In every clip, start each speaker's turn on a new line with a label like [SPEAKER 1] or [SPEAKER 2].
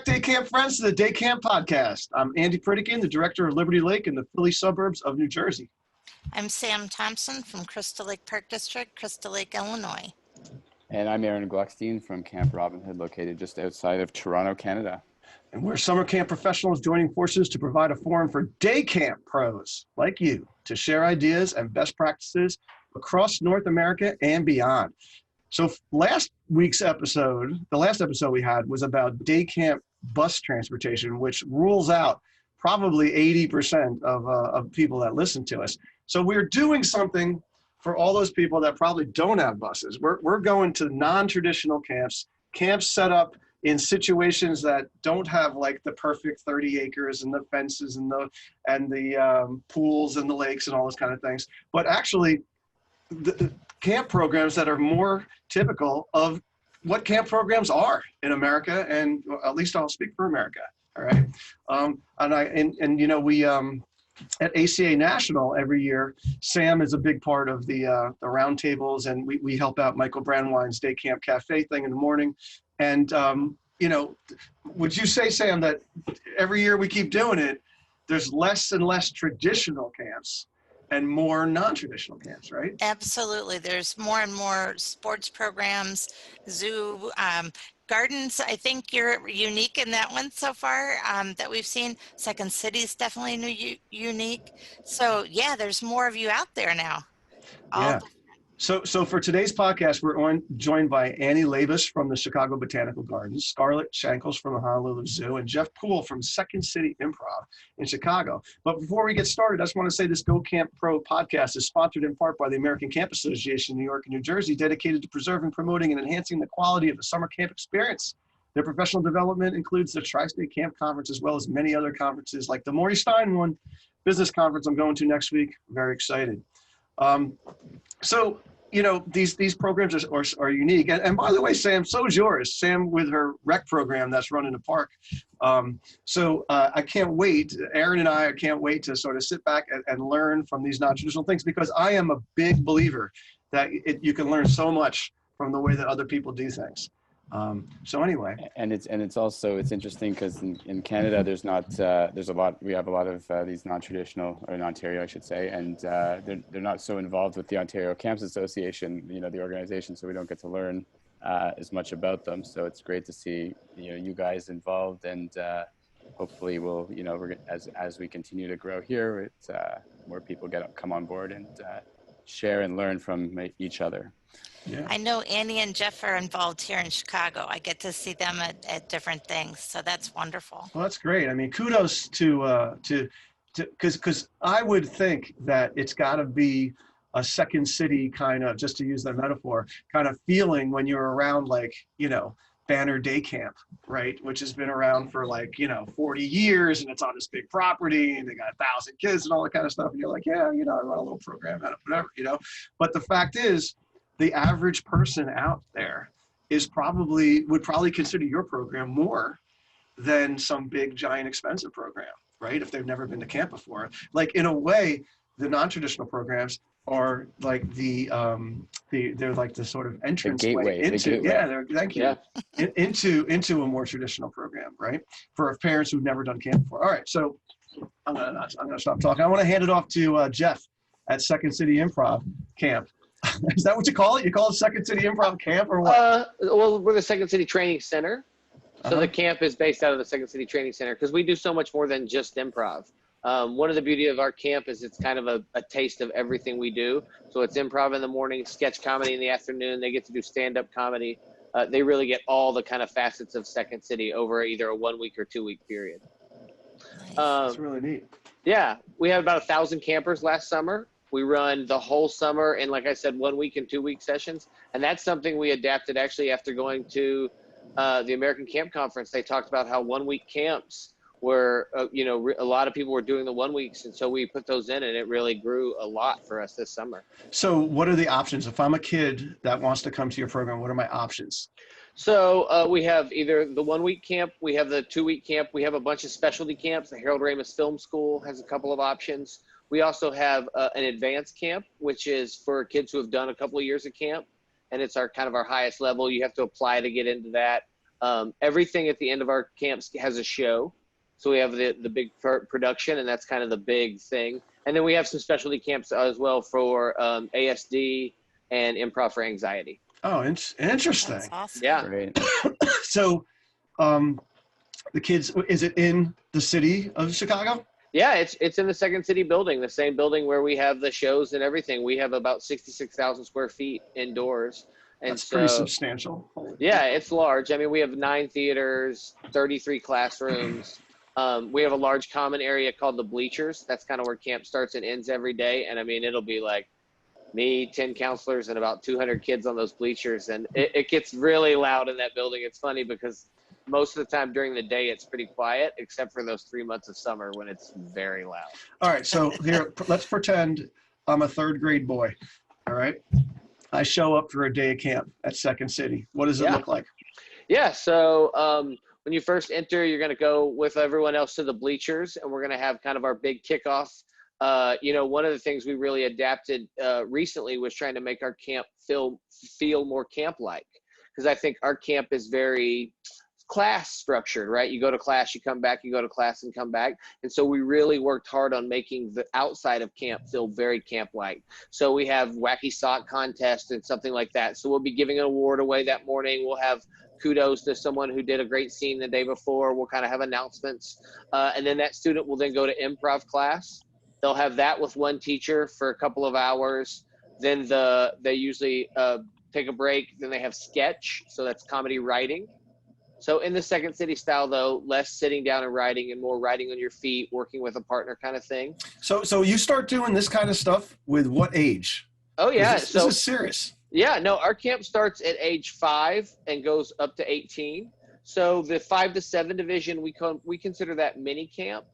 [SPEAKER 1] back, Day Camp friends, to the Day Camp podcast. I'm Andy Pritikin, the director of Liberty Lake in the Philly suburbs of New Jersey.
[SPEAKER 2] I'm Sam Thompson from Crystal Lake Park District, Crystal Lake, Illinois.
[SPEAKER 3] And I'm Ehren Gluckstein from Camp Robin Hood, located just outside of Toronto, Canada.
[SPEAKER 1] And we're summer camp professionals joining forces to provide a forum for day camp pros like you to share ideas and best practices across North America and beyond. So last week's episode, the last episode we had was about day camp bus transportation, which rules out probably 80% of people that listen to us. So we're doing something for all those people that probably don't have buses. We're going to non-traditional camps set up in situations that don't have like the perfect 30 acres and the fences and the pools and the lakes and all those kind of things, but actually the camp programs that are more typical of what camp programs are in America, and at least I'll speak for America. All right, and you know, we at ACA National every year, Sam is a big part of the roundtables, and we help out Michael Brandwine's Day Camp Cafe thing in the morning. And, you know, would you say, Sam, that every year we keep doing it, there's less and less traditional camps and more non-traditional camps, right?
[SPEAKER 2] Absolutely. There's more and more sports programs, zoo, gardens. I think you're unique in that one so far that we've seen. Second City is definitely unique. So, yeah, there's more of you out there now.
[SPEAKER 1] Yeah. So for today's podcast, we're joined by Annie Labus from the Chicago Botanical Gardens, Scarlett, Shankles from the Honolulu Zoo, and Jeff Poole from Second City Improv in Chicago. But before we get started, I just want to say this Go Camp Pro podcast is sponsored in part by the American Camp Association, New York and New Jersey, dedicated to preserving, promoting, and enhancing the quality of the summer camp experience. Their professional development includes the Tri-State Camp Conference, as well as many other conferences like the Maury Stein one, business conference I'm going to next week. Very excited. So, you know, these programs are unique. And by the way, Sam, so is yours. Sam with her rec program that's run in the park. So I can't wait. Ehren and I can't wait to sort of sit back and learn from these non-traditional things, because I am a big believer that you can learn so much from the way that other people do things. So anyway,
[SPEAKER 3] and it's interesting because in Canada we have a lot of these non-traditional, or in Ontario I should say, and they're not so involved with the Ontario Camps Association, you know, the organization, so we don't get to learn as much about them. So it's great to see, you know, you guys involved, and hopefully we'll, you know, as we continue to grow here, more people come on board and share and learn from each other.
[SPEAKER 1] Yeah.
[SPEAKER 2] I know Annie and Jeff are involved here in Chicago. I get to see them at different things, so that's wonderful.
[SPEAKER 1] Well, that's great. I mean, kudos to because I would think that it's got to be a Second City kind of, just to use that metaphor, kind of feeling when you're around, like, you know, Banner Day Camp, right? Which has been around for like, you know, 40 years, and it's on this big property, and they got 1,000 kids and all that kind of stuff. And you're like, yeah, you know, I run a little program out of whatever, you know. But the fact is, the average person out there would probably consider your program more than some big, giant, expensive program, right? If they've never been to camp before. Like, in a way, the non-traditional programs are like they're like the sort of entrance way into, into a more traditional program, right? For parents who've never done camp before. All right, so I'm gonna stop talking. I want to hand it off to Jeff at Second City Improv Camp. Is that what you call it? You call it Second City Improv Camp, or what?
[SPEAKER 4] Well, we're the Second City Training Center. So the camp is based out of the Second City Training Center, because we do so much more than just improv. One of the beauty of our camp is it's kind of a taste of everything we do. So it's improv in the morning, sketch comedy in the afternoon. They get to do stand-up comedy. They really get all the kind of facets of Second City over either a 1 week or 2 week period.
[SPEAKER 1] That's really neat.
[SPEAKER 4] Yeah, we had about 1,000 campers last summer. We run the whole summer in, like I said, 1 week and 2 week sessions. And that's something we adapted actually after going to the American Camp Conference. They talked about how 1 week camps were, you know, a lot of people were doing the 1 weeks. And so we put those in, and it really grew a lot for us this summer.
[SPEAKER 1] So what are the options? If I'm a kid that wants to come to your program, what are my options?
[SPEAKER 4] So we have either the 1 week camp, we have the 2 week camp, we have a bunch of specialty camps. The Harold Ramis Film School has a couple of options. We also have an advanced camp, which is for kids who have done a couple of years of camp, and it's our highest level. You have to apply to get into that. Everything at the end of our camps has a show. So we have the big production, and that's kind of the big thing. And then we have some specialty camps as well for ASD and improv for anxiety.
[SPEAKER 1] Oh, interesting.
[SPEAKER 2] That's awesome.
[SPEAKER 4] Yeah.
[SPEAKER 3] Great.
[SPEAKER 1] So, the kids, is it in the city of Chicago?
[SPEAKER 4] Yeah, it's in the Second City building, the same building where we have the shows and everything. We have about 66,000 square feet indoors. And
[SPEAKER 1] That's pretty substantial.
[SPEAKER 4] Yeah, it's large. I mean, we have 9 theaters, 33 classrooms. We have a large common area called the bleachers. That's kind of where camp starts and ends every day. And I mean, it'll be like me, 10 counselors, and about 200 kids on those bleachers. And it gets really loud in that building. It's funny because most of the time during the day, it's pretty quiet, except for those 3 months of summer when it's very loud.
[SPEAKER 1] All right, so here, let's pretend I'm a 3rd grade boy, all right? I show up for a day of camp at Second City. What does it look like?
[SPEAKER 4] Yeah, so when you first enter, you're going to go with everyone else to the bleachers, and we're going to have kind of our big kickoff. One of the things we really adapted recently was trying to make our camp feel more camp-like, because I think our camp is very class structured, right? You go to class, you come back, you go to class and come back. And so we really worked hard on making the outside of camp feel very camp-like. So we have wacky sock contest and something like that. So we'll be giving an award away that morning. We'll have kudos to someone who did a great scene the day before. We'll kind of have announcements. And then that student will then go to improv class. They'll have that with one teacher for a couple of hours. Then they usually take a break. Then they have sketch. So that's comedy writing. So in the Second City style, though, less sitting down and writing and more writing on your feet, working with a partner kind of thing.
[SPEAKER 1] So you start doing this kind of stuff with what age?
[SPEAKER 4] Oh, yeah.
[SPEAKER 1] This is serious.
[SPEAKER 4] Yeah, no, our camp starts at age 5 and goes up to 18. So the 5 to 7 division, we consider that mini camp.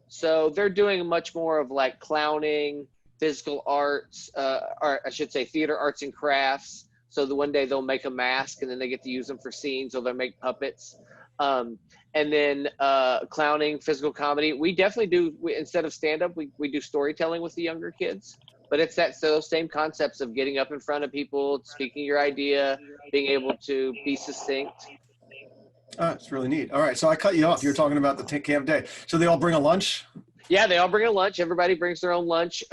[SPEAKER 4] So they're doing much more of like clowning, physical arts, or I should say theater, arts, and crafts. So the one day they'll make a mask and then they get to use them for scenes, or they'll make puppets. And then clowning, physical comedy. We definitely do, instead of stand-up, we do storytelling with the younger kids. But it's those same concepts of getting up in front of people, speaking your idea, being able to be succinct.
[SPEAKER 1] It's really neat. All right, so I cut you off. You were talking about the camp day. So they all bring a lunch?
[SPEAKER 4] Yeah, they all bring a lunch. Everybody brings their own lunch.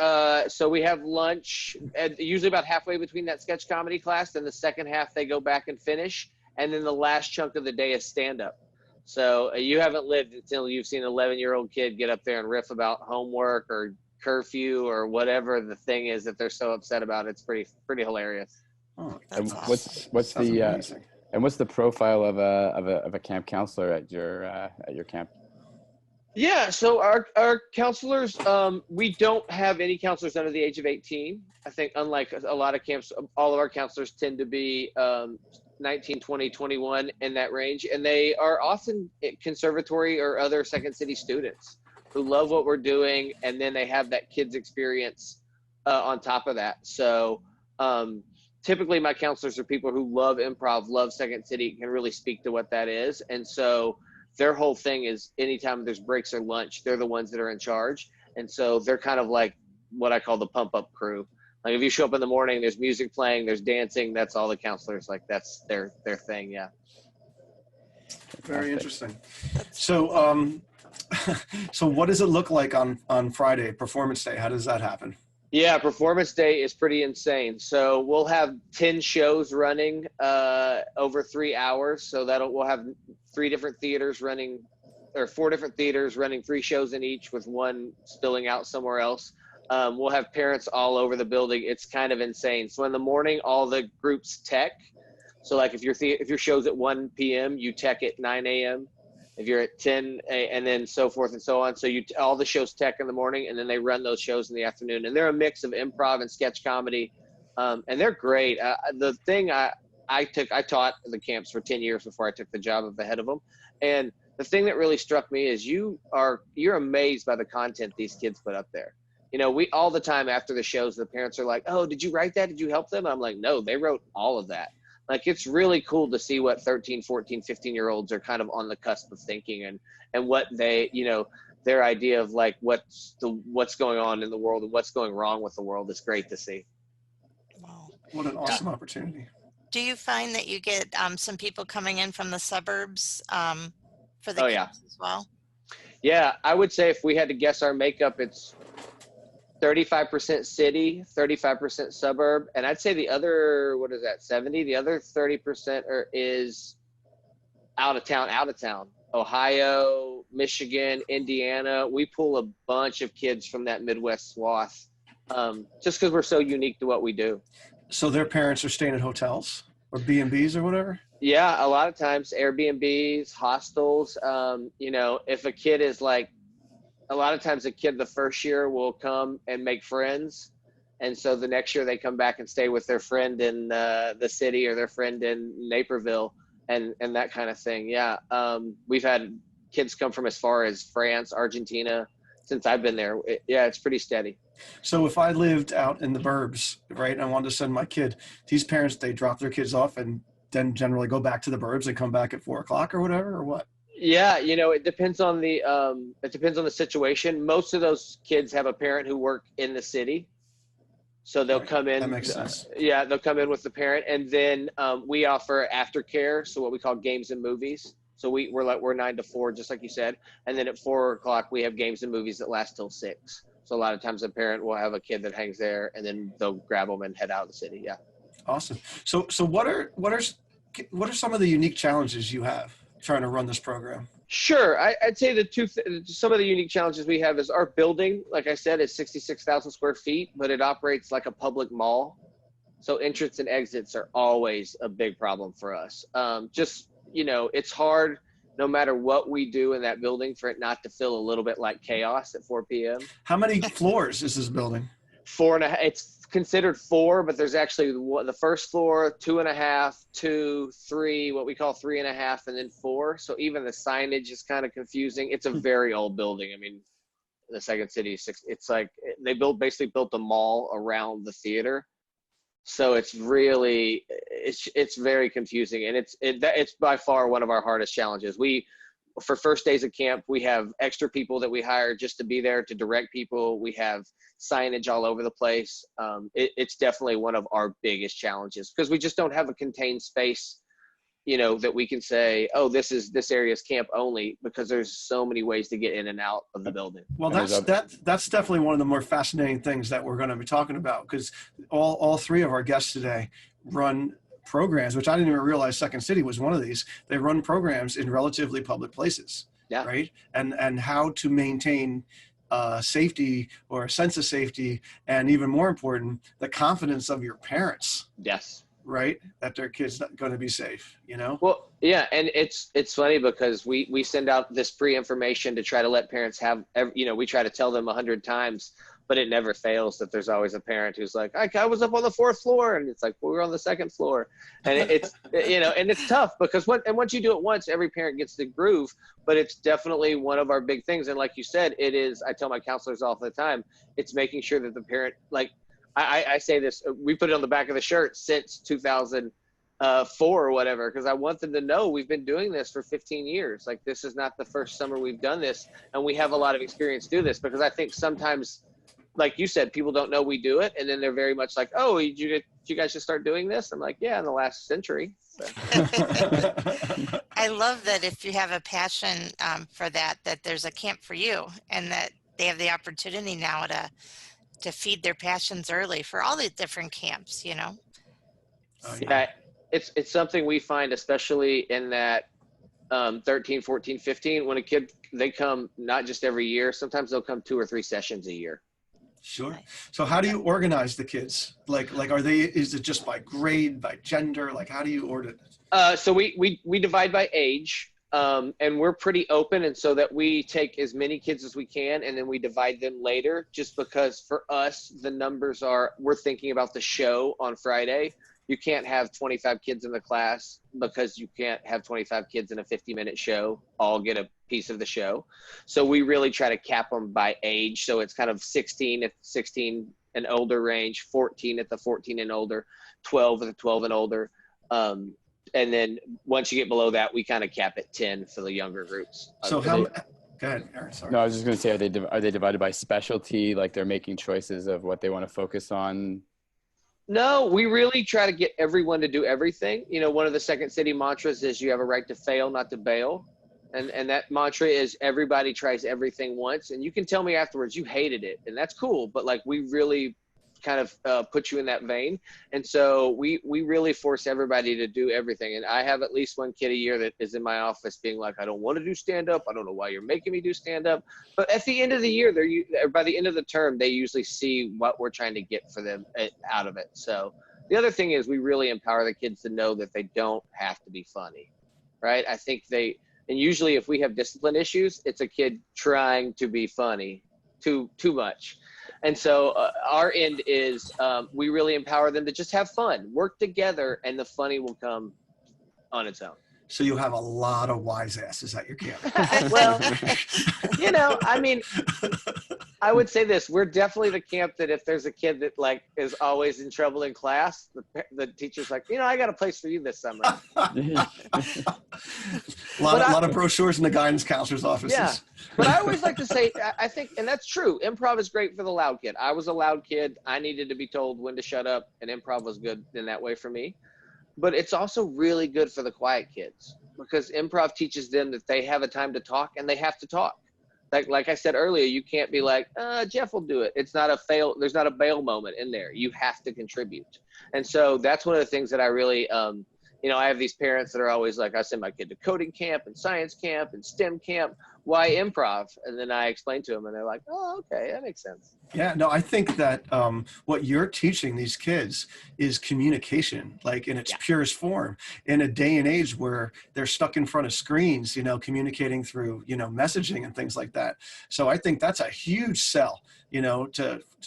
[SPEAKER 4] So we have lunch usually about halfway between that sketch comedy class. Then the second half, they go back and finish. And then the last chunk of the day is stand-up. So you haven't lived until you've seen an 11-year-old kid get up there and riff about homework or curfew or whatever the thing is that they're so upset about. It's pretty hilarious.
[SPEAKER 1] Oh,
[SPEAKER 3] And
[SPEAKER 2] That's
[SPEAKER 3] what's the profile of a camp counselor at your camp?
[SPEAKER 4] Yeah, so our counselors, we don't have any counselors under the age of 18. I think unlike a lot of camps, all of our counselors tend to be 19, 20, 21 in that range. And they are often conservatory or other Second City students who love what we're doing. And then they have that kids experience on top of that. So typically my counselors are people who love improv, love Second City, can really speak to what that is. And so their whole thing is anytime there's breaks or lunch, they're the ones that are in charge. And so they're kind of like what I call the pump up crew. Like if you show up in the morning, there's music playing, there's dancing. That's all the counselors, like that's their thing. Yeah.
[SPEAKER 1] Very interesting. So, so what does it look like on Friday, performance day? How does that happen?
[SPEAKER 4] Yeah, performance day is pretty insane. So we'll have 10 shows running over 3 hours. So we'll have 3 different theaters running, or 4 different theaters running 3 shows in each, with one spilling out somewhere else. We'll have parents all over the building. It's kind of insane. So in the morning, all the groups tech. So like if your show's at 1 p.m., you tech at 9 a.m. If you're at 10, and then so forth and so on. So all the shows tech in the morning, and then they run those shows in the afternoon. And they're a mix of improv and sketch comedy, and they're great. The thing I taught the camps for 10 years before I took the job of the head of them. And the thing that really struck me is you're amazed by the content these kids put up there. You know, we all the time after the shows, the parents are like, "Oh, did you write that? Did you help them?" I'm like, "No, they wrote all of that." Like, it's really cool to see what 13, 14, 15-year-olds are kind of on the cusp of thinking, and what they, their idea of like what's going on in the world and what's going wrong with the world is great to see.
[SPEAKER 2] Wow.
[SPEAKER 1] What an awesome opportunity.
[SPEAKER 2] Do you find that you get some people coming in from the suburbs for the
[SPEAKER 4] Oh, yeah.
[SPEAKER 2] camps as well?
[SPEAKER 4] Yeah, I would say if we had to guess our makeup, it's 35% city, 35% suburb. And I'd say the other, what is that, 70? The other 30% is out of town. Ohio, Michigan, Indiana. We pull a bunch of kids from that Midwest swath just because we're so unique to what we do.
[SPEAKER 1] So their parents are staying at hotels or B&Bs or whatever?
[SPEAKER 4] Yeah, a lot of times Airbnbs, hostels. You know, if a kid is like, a lot of times a kid the first year will come and make friends. And so the next year they come back and stay with their friend in the city or their friend in Naperville and that kind of thing. Yeah. We've had kids come from as far as France, Argentina, since I've been there. It's pretty steady.
[SPEAKER 1] So if I lived out in the burbs, right, and I wanted to send my kid, these parents, they drop their kids off and then generally go back to the burbs and come back at 4 o'clock or whatever, or what?
[SPEAKER 4] Yeah, you know, it depends on the situation. Most of those kids have a parent who work in the city. So they'll come in.
[SPEAKER 1] That makes sense.
[SPEAKER 4] Yeah, they'll come in with the parent, and then we offer aftercare, so what we call games and movies. So we're 9 to 4, just like you said, and then at 4 o'clock we have games and movies that last till 6. So a lot of times a parent will have a kid that hangs there, and then they'll grab them and head out of the city. Yeah.
[SPEAKER 1] Awesome. So what are some of the unique challenges you have trying to run this program?
[SPEAKER 4] Sure. I'd say some of the unique challenges we have is our building, like I said, is 66,000 square feet, but it operates like a public mall. So entrance and exits are always a big problem for us. Just, you know, it's hard no matter what we do in that building for it not to feel a little bit like chaos at 4 p.m.
[SPEAKER 1] How many floors is this building?
[SPEAKER 4] 4.5. It's considered 4, but there's actually the first floor, 2.5, 2, 3, what we call 3.5, and then 4. So even the signage is kind of confusing. It's a very old building. I mean, the Second City, it's like they basically built a mall around the theater. So it's really, it's very confusing, and it's by far one of our hardest challenges. For first days of camp, we have extra people that we hire just to be there to direct people. We have signage all over the place. It's definitely one of our biggest challenges because we just don't have a contained space, you know, that we can say, oh, this area is camp only, because there's so many ways to get in and out of the building.
[SPEAKER 1] Well, that's definitely one of the more fascinating things that we're going to be talking about, because all three of our guests today run programs, which I didn't even realize Second City was one of these. They run programs in relatively public places,
[SPEAKER 4] yeah,
[SPEAKER 1] right? And how to maintain safety or a sense of safety, and even more important, the confidence of your parents.
[SPEAKER 4] Yes.
[SPEAKER 1] Right, that their kid's going to be safe, you know?
[SPEAKER 4] Well, yeah, and it's funny because we send out this pre-information to try to let parents have, you know, we try to tell them 100 times, but it never fails that there's always a parent who's like, I was up on the 4th floor, and it's like, well, we're on the 2nd floor, and it's you know, and it's tough because once you do it once, every parent gets the groove. But it's definitely one of our big things, and like you said, it is. I tell my counselors all the time, it's making sure that the parent, like, I say this, we put it on the back of the shirt since 2004 or whatever, because I want them to know we've been doing this for 15 years. Like, this is not the first summer we've done this, and we have a lot of experience to do this, because I think sometimes, like you said, people don't know we do it, and then they're very much like, oh, did you guys just start doing this? I'm like, yeah, in the last century. So.
[SPEAKER 2] I love that if you have a passion for that there's a camp for you, and that they have the opportunity now to feed their passions early for all the different camps, you know?
[SPEAKER 1] Oh, yeah.
[SPEAKER 4] It's something we find, especially in that 13, 14, 15, when a kid, they come not just every year, sometimes they'll come 2 or 3 sessions a year.
[SPEAKER 1] Sure. So how do you organize the kids? Like, is it just by grade, by gender? Like, how do you order it?
[SPEAKER 4] So we divide by age. And we're pretty open, and so that we take as many kids as we can, and then we divide them later, just because for us, the numbers are, we're thinking about the show on Friday. You can't have 25 kids in the class, because you can't have 25 kids in a 50-minute show all get a piece of the show. So we really try to cap them by age. So it's kind of 16 at 16 and older range, 14 at the 14 and older, 12 at the 12 and older. And then once you get below that, we kind of cap at 10 for the younger groups.
[SPEAKER 1] So go ahead, Ehren, sorry.
[SPEAKER 3] No, I was just going to say, are they divided by specialty? Like, they're making choices of what they want to focus on?
[SPEAKER 4] No, we really try to get everyone to do everything. You know, one of the Second City mantras is you have a right to fail, not to bail. And that mantra is everybody tries everything once. And you can tell me afterwards you hated it, and that's cool. But like, we really kind of put you in that vein. And so we really force everybody to do everything. And I have at least one kid a year that is in my office being like, I don't want to do stand-up. I don't know why you're making me do stand-up. But at the end of the year, by the end of the term, they usually see what we're trying to get for them out of it. So the other thing is we really empower the kids to know that they don't have to be funny, right? I think and usually if we have discipline issues, it's a kid trying to be funny too much. And so our end is we really empower them to just have fun, work together, and the funny will come on its own.
[SPEAKER 1] So you have a lot of wise asses at your camp.
[SPEAKER 4] Well, you know, I mean, I would say this: we're definitely the camp that if there's a kid that like is always in trouble in class, the teacher's like, you know, I got a place for you this summer.
[SPEAKER 1] A lot of brochures in the guidance counselor's offices.
[SPEAKER 4] Yeah, but I always like to say, I think, and that's true, improv is great for the loud kid. I was a loud kid. I needed to be told when to shut up, and improv was good in that way for me. But it's also really good for the quiet kids because improv teaches them that they have a time to talk and they have to talk. Like I said earlier, you can't be like, Jeff will do it. It's not a fail. There's not a bail moment in there. You have to contribute. And so that's one of the things that I really, you know, I have these parents that are always like, I send my kid to coding camp and science camp and STEM camp. Why improv? And then I explain to them and they're like, oh, okay, that makes sense.
[SPEAKER 1] Yeah, no, I think that what you're teaching these kids is communication, like in its purest form, in a day and age where they're stuck in front of screens, you know, communicating through, you know, messaging and things like that. So I think that's a huge sell, you know,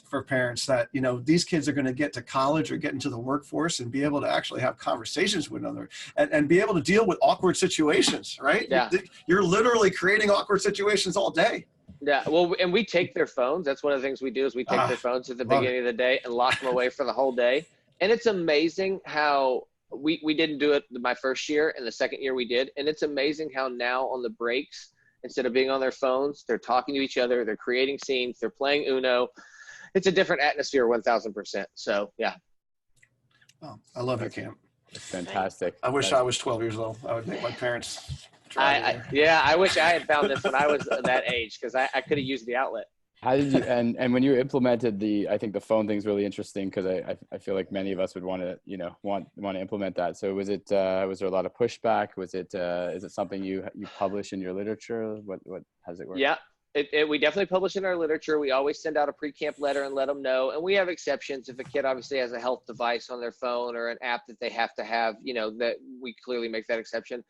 [SPEAKER 1] for parents that, you know, these kids are going to get to college or get into the workforce and be able to actually have conversations with another and be able to deal with awkward situations, right?
[SPEAKER 4] Yeah.
[SPEAKER 1] You're literally creating awkward situations all day.
[SPEAKER 4] Yeah, well, and we take their phones. That's one of the things we do is we take their phones at the beginning of the day and lock them away for the whole day. And it's amazing how we didn't do it my first year, and the second year we did. And it's amazing how now on the breaks, instead of being on their phones, they're talking to each other, they're creating scenes, they're playing Uno. It's a different atmosphere, 1,000%. So, yeah.
[SPEAKER 1] Oh, I love your camp.
[SPEAKER 3] It's fantastic.
[SPEAKER 1] I wish I was 12 years old. I would make my parents
[SPEAKER 4] yeah, I wish I had found this when I was that age because I could have used the outlet.
[SPEAKER 3] How did you, and when you implemented I think the phone thing's really interesting because I feel like many of us would want to, you know, want to implement that. So was there a lot of pushback? Was it, is it something you publish in your literature? What how's it work?
[SPEAKER 4] Yeah, we definitely publish in our literature. We always send out a pre-camp letter and let them know. And we have exceptions. If a kid obviously has a health device on their phone or an app that they have to have, you know, that we clearly make that exception.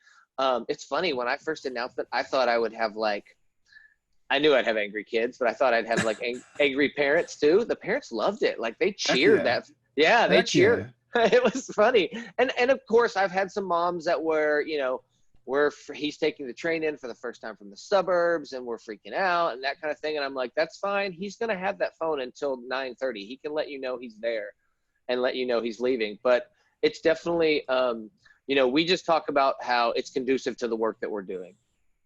[SPEAKER 4] It's funny, when I first announced it, I thought I would have I knew I'd have angry kids, but I thought I'd have angry parents too. The parents loved it. Like they cheered that. Yeah, they cheered. Yeah. It was funny. And of course I've had some moms that were, you know, he's taking the train in for the first time from the suburbs and we're freaking out and that kind of thing. And I'm like, that's fine. He's going to have that phone until 9:30. He can let you know he's there and let you know he's leaving. But it's definitely, you know, we just talk about how it's conducive to the work that we're doing.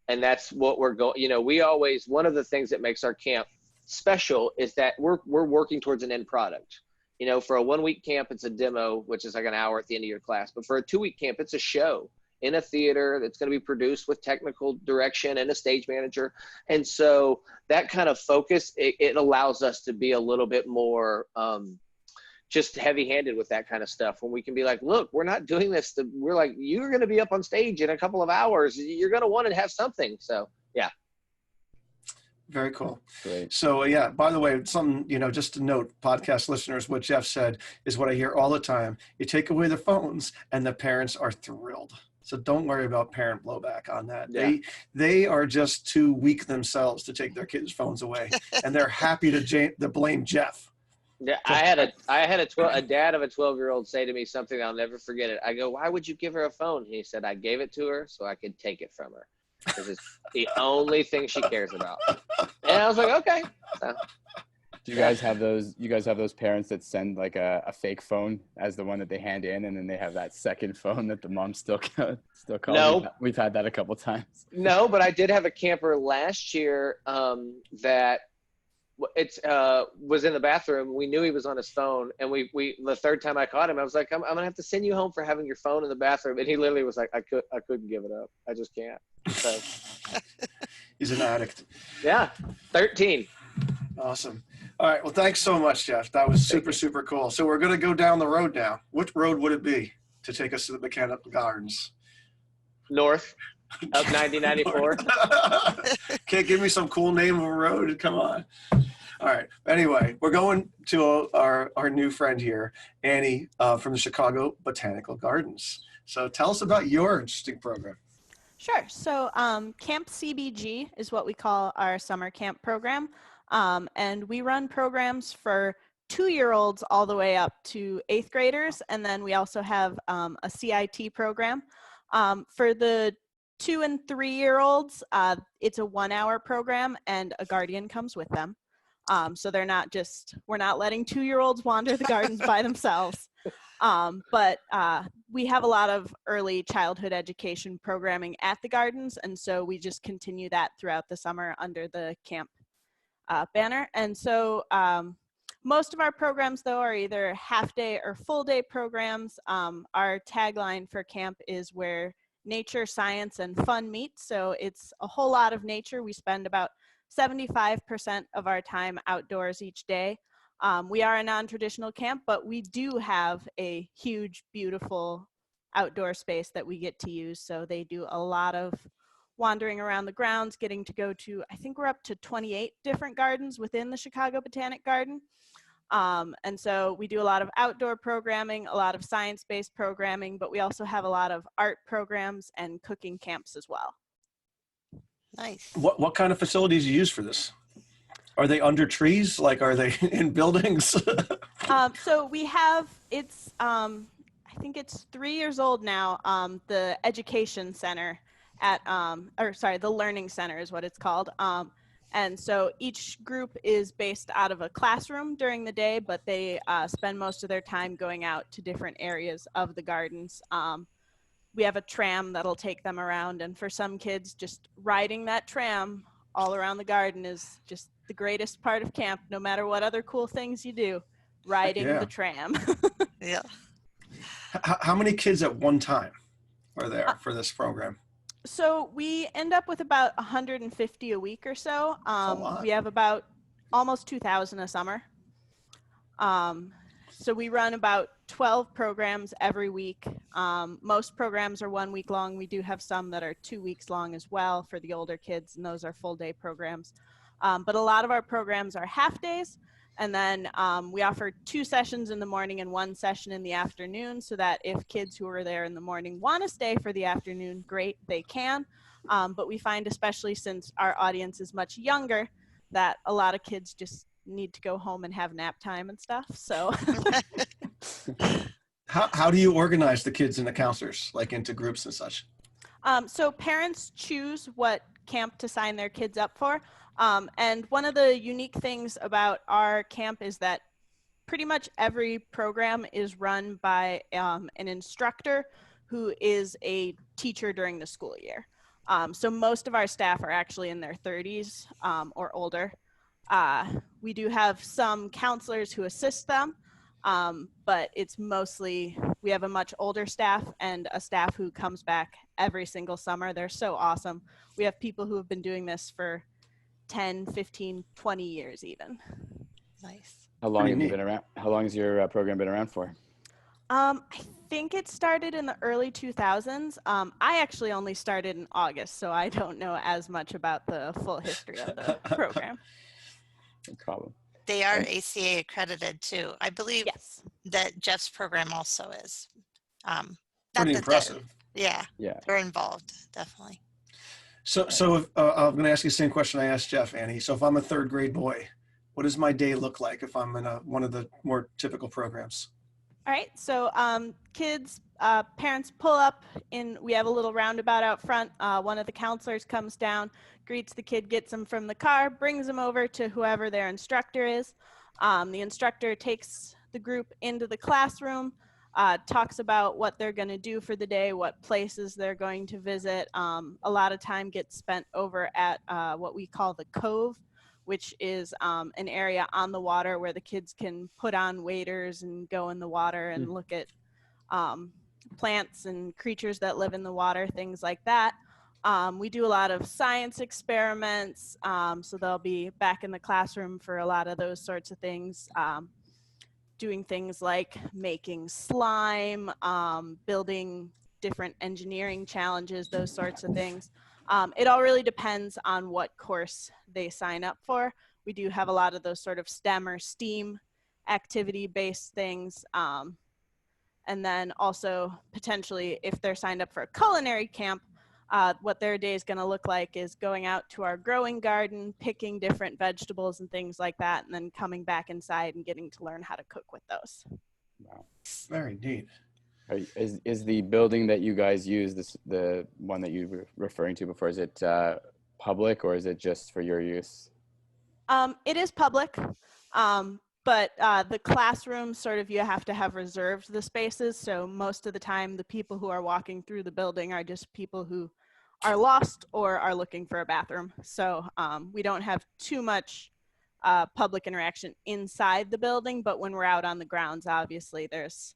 [SPEAKER 4] And that's what we're going, you know, one of the things that makes our camp special is that we're working towards an end product. You know, for a 1-week camp, it's a demo, which is like an hour at the end of your class. But for a 2-week camp, it's a show in a theater that's going to be produced with technical direction and a stage manager. And so that kind of focus, it allows us to be a little bit more, just heavy-handed with that kind of stuff when we can be like, look, we're not doing this. We're like, you're going to be up on stage in a couple of hours. You're going to want to have something. So, yeah.
[SPEAKER 1] Very cool.
[SPEAKER 3] Great.
[SPEAKER 1] So, yeah, by the way, you know, just to note, podcast listeners, what Jeff said is what I hear all the time. You take away the phones and the parents are thrilled. So don't worry about parent blowback on that.
[SPEAKER 4] Yeah.
[SPEAKER 1] They are just too weak themselves to take their kids' phones away. And they're happy to blame Jeff.
[SPEAKER 4] Yeah, I had a dad of a 12-year-old say to me something I'll never forget it. I go, why would you give her a phone? He said, I gave it to her so I could take it from her because it's the only thing she cares about. And I was like, okay. So,
[SPEAKER 3] do you guys have those parents that send like a fake phone as the one that they hand in, and then they have that second phone that the mom still calls?
[SPEAKER 4] No.
[SPEAKER 3] We've had that a couple times.
[SPEAKER 4] No, but I did have a camper last year that it's was in the bathroom. We knew he was on his phone, and we the third time I caught him, I was like, I'm gonna have to send you home for having your phone in the bathroom. And he literally was like, I couldn't give it up. I just can't. So
[SPEAKER 1] He's an addict.
[SPEAKER 4] yeah, 13.
[SPEAKER 1] Awesome. All right. Well, thanks so much, Jeff. That was super cool. So we're going to go down the road now. Which road would it be to take us to the Botanical Gardens?
[SPEAKER 4] North, up 9094.
[SPEAKER 1] Can't give me some cool name of a road? Come on. All right. Anyway, we're going to our new friend here, Annie, from the Chicago Botanical Gardens. So tell us about your interesting program.
[SPEAKER 5] Sure. So Camp CBG is what we call our summer camp program. And we run programs for 2-year-olds all the way up to 8th graders. And then we also have a CIT program. For the 2- and 3-year-olds, it's a 1-hour program and a guardian comes with them. So they're not we're not letting 2-year-olds wander the gardens by themselves. But we have a lot of early childhood education programming at the gardens. And so we just continue that throughout the summer under the camp banner. And so most of our programs, though, are either half-day or full-day programs. Our tagline for camp is where nature, science, and fun meet. So it's a whole lot of nature. We spend about 75% of our time outdoors each day. We are a non-traditional camp, but we do have a huge, beautiful outdoor space that we get to use. So they do a lot of wandering around the grounds, getting to go to, I think we're up to 28 different gardens within the Chicago Botanic Garden. And so we do a lot of outdoor programming, a lot of science-based programming, but we also have a lot of art programs and cooking camps as well.
[SPEAKER 2] Nice.
[SPEAKER 1] What kind of facilities do you use for this? Are they under trees? Like, are they in buildings?
[SPEAKER 5] So we have, I think it's 3 years old now, the education center at, the learning center is what it's called. And so each group is based out of a classroom during the day, but they spend most of their time going out to different areas of the gardens. We have a tram that'll take them around, and for some kids, just riding that tram all around the garden is just the greatest part of camp, no matter what other cool things you do, riding the tram.
[SPEAKER 2] Yeah.
[SPEAKER 1] How many kids at one time are there for this program?
[SPEAKER 5] So we end up with about 150 a week or so. We have about almost 2,000 a summer. So we run about 12 programs every week. Most programs are 1 week long. We do have some that are 2 weeks long as well for the older kids, and those are full day programs. But a lot of our programs are half days. And then we offer 2 sessions in the morning and 1 session in the afternoon, so that if kids who are there in the morning want to stay for the afternoon, great, they can. But we find, especially since our audience is much younger, that a lot of kids just need to go home and have nap time and stuff. So
[SPEAKER 1] how do you organize the kids and the counselors, like into groups and such?
[SPEAKER 5] So parents choose what camp to sign their kids up for. And one of the unique things about our camp is that pretty much every program is run by an instructor who is a teacher during the school year. So most of our staff are actually in their 30s or older. We do have some counselors who assist them, but it's mostly, we have a much older staff and a staff who comes back every single summer. They're so awesome. We have people who have been doing this for 10, 15, 20 years even.
[SPEAKER 2] Nice.
[SPEAKER 3] How long have you been around? How long has your program been around for?
[SPEAKER 5] I think it started in the early 2000s. I actually only started in August, so I don't know as much about the full history of the program.
[SPEAKER 3] No problem.
[SPEAKER 2] They are ACA accredited too. I believe
[SPEAKER 5] Yes.
[SPEAKER 2] that Jeff's program also is.
[SPEAKER 1] Pretty impressive.
[SPEAKER 2] Yeah, they're involved, definitely.
[SPEAKER 1] So if, I'm going to ask you the same question I asked Jeff, Annie. So if I'm a 3rd grade boy, what does my day look like if I'm in one of the more typical programs?
[SPEAKER 5] All right, so kids, parents pull up in, we have a little roundabout out front. One of the counselors comes down, greets the kid, gets them from the car, brings them over to whoever their instructor is. The instructor takes the group into the classroom, talks about what they're going to do for the day, what places they're going to visit. A lot of time gets spent over at what we call the Cove, which is an area on the water where the kids can put on waders and go in the water and look at plants and creatures that live in the water, things like that. We do a lot of science experiments, so they'll be back in the classroom for a lot of those sorts of things, doing things like making slime, building different engineering challenges, those sorts of things. It all really depends on what course they sign up for. We do have a lot of those sort of STEM or STEAM activity-based things. And then also potentially if they're signed up for a culinary camp, what their day is going to look like is going out to our growing garden, picking different vegetables and things like that, and then coming back inside and getting to learn how to cook with those.
[SPEAKER 3] Wow.
[SPEAKER 1] Very neat.
[SPEAKER 3] Is the building that you guys use, the one that you were referring to before, is it public or is it just for your use?
[SPEAKER 5] It is public, but the classroom sort of, you have to have reserved the spaces. So most of the time, the people who are walking through the building are just people who are lost or are looking for a bathroom. So we don't have too much public interaction inside the building, but when we're out on the grounds, obviously there's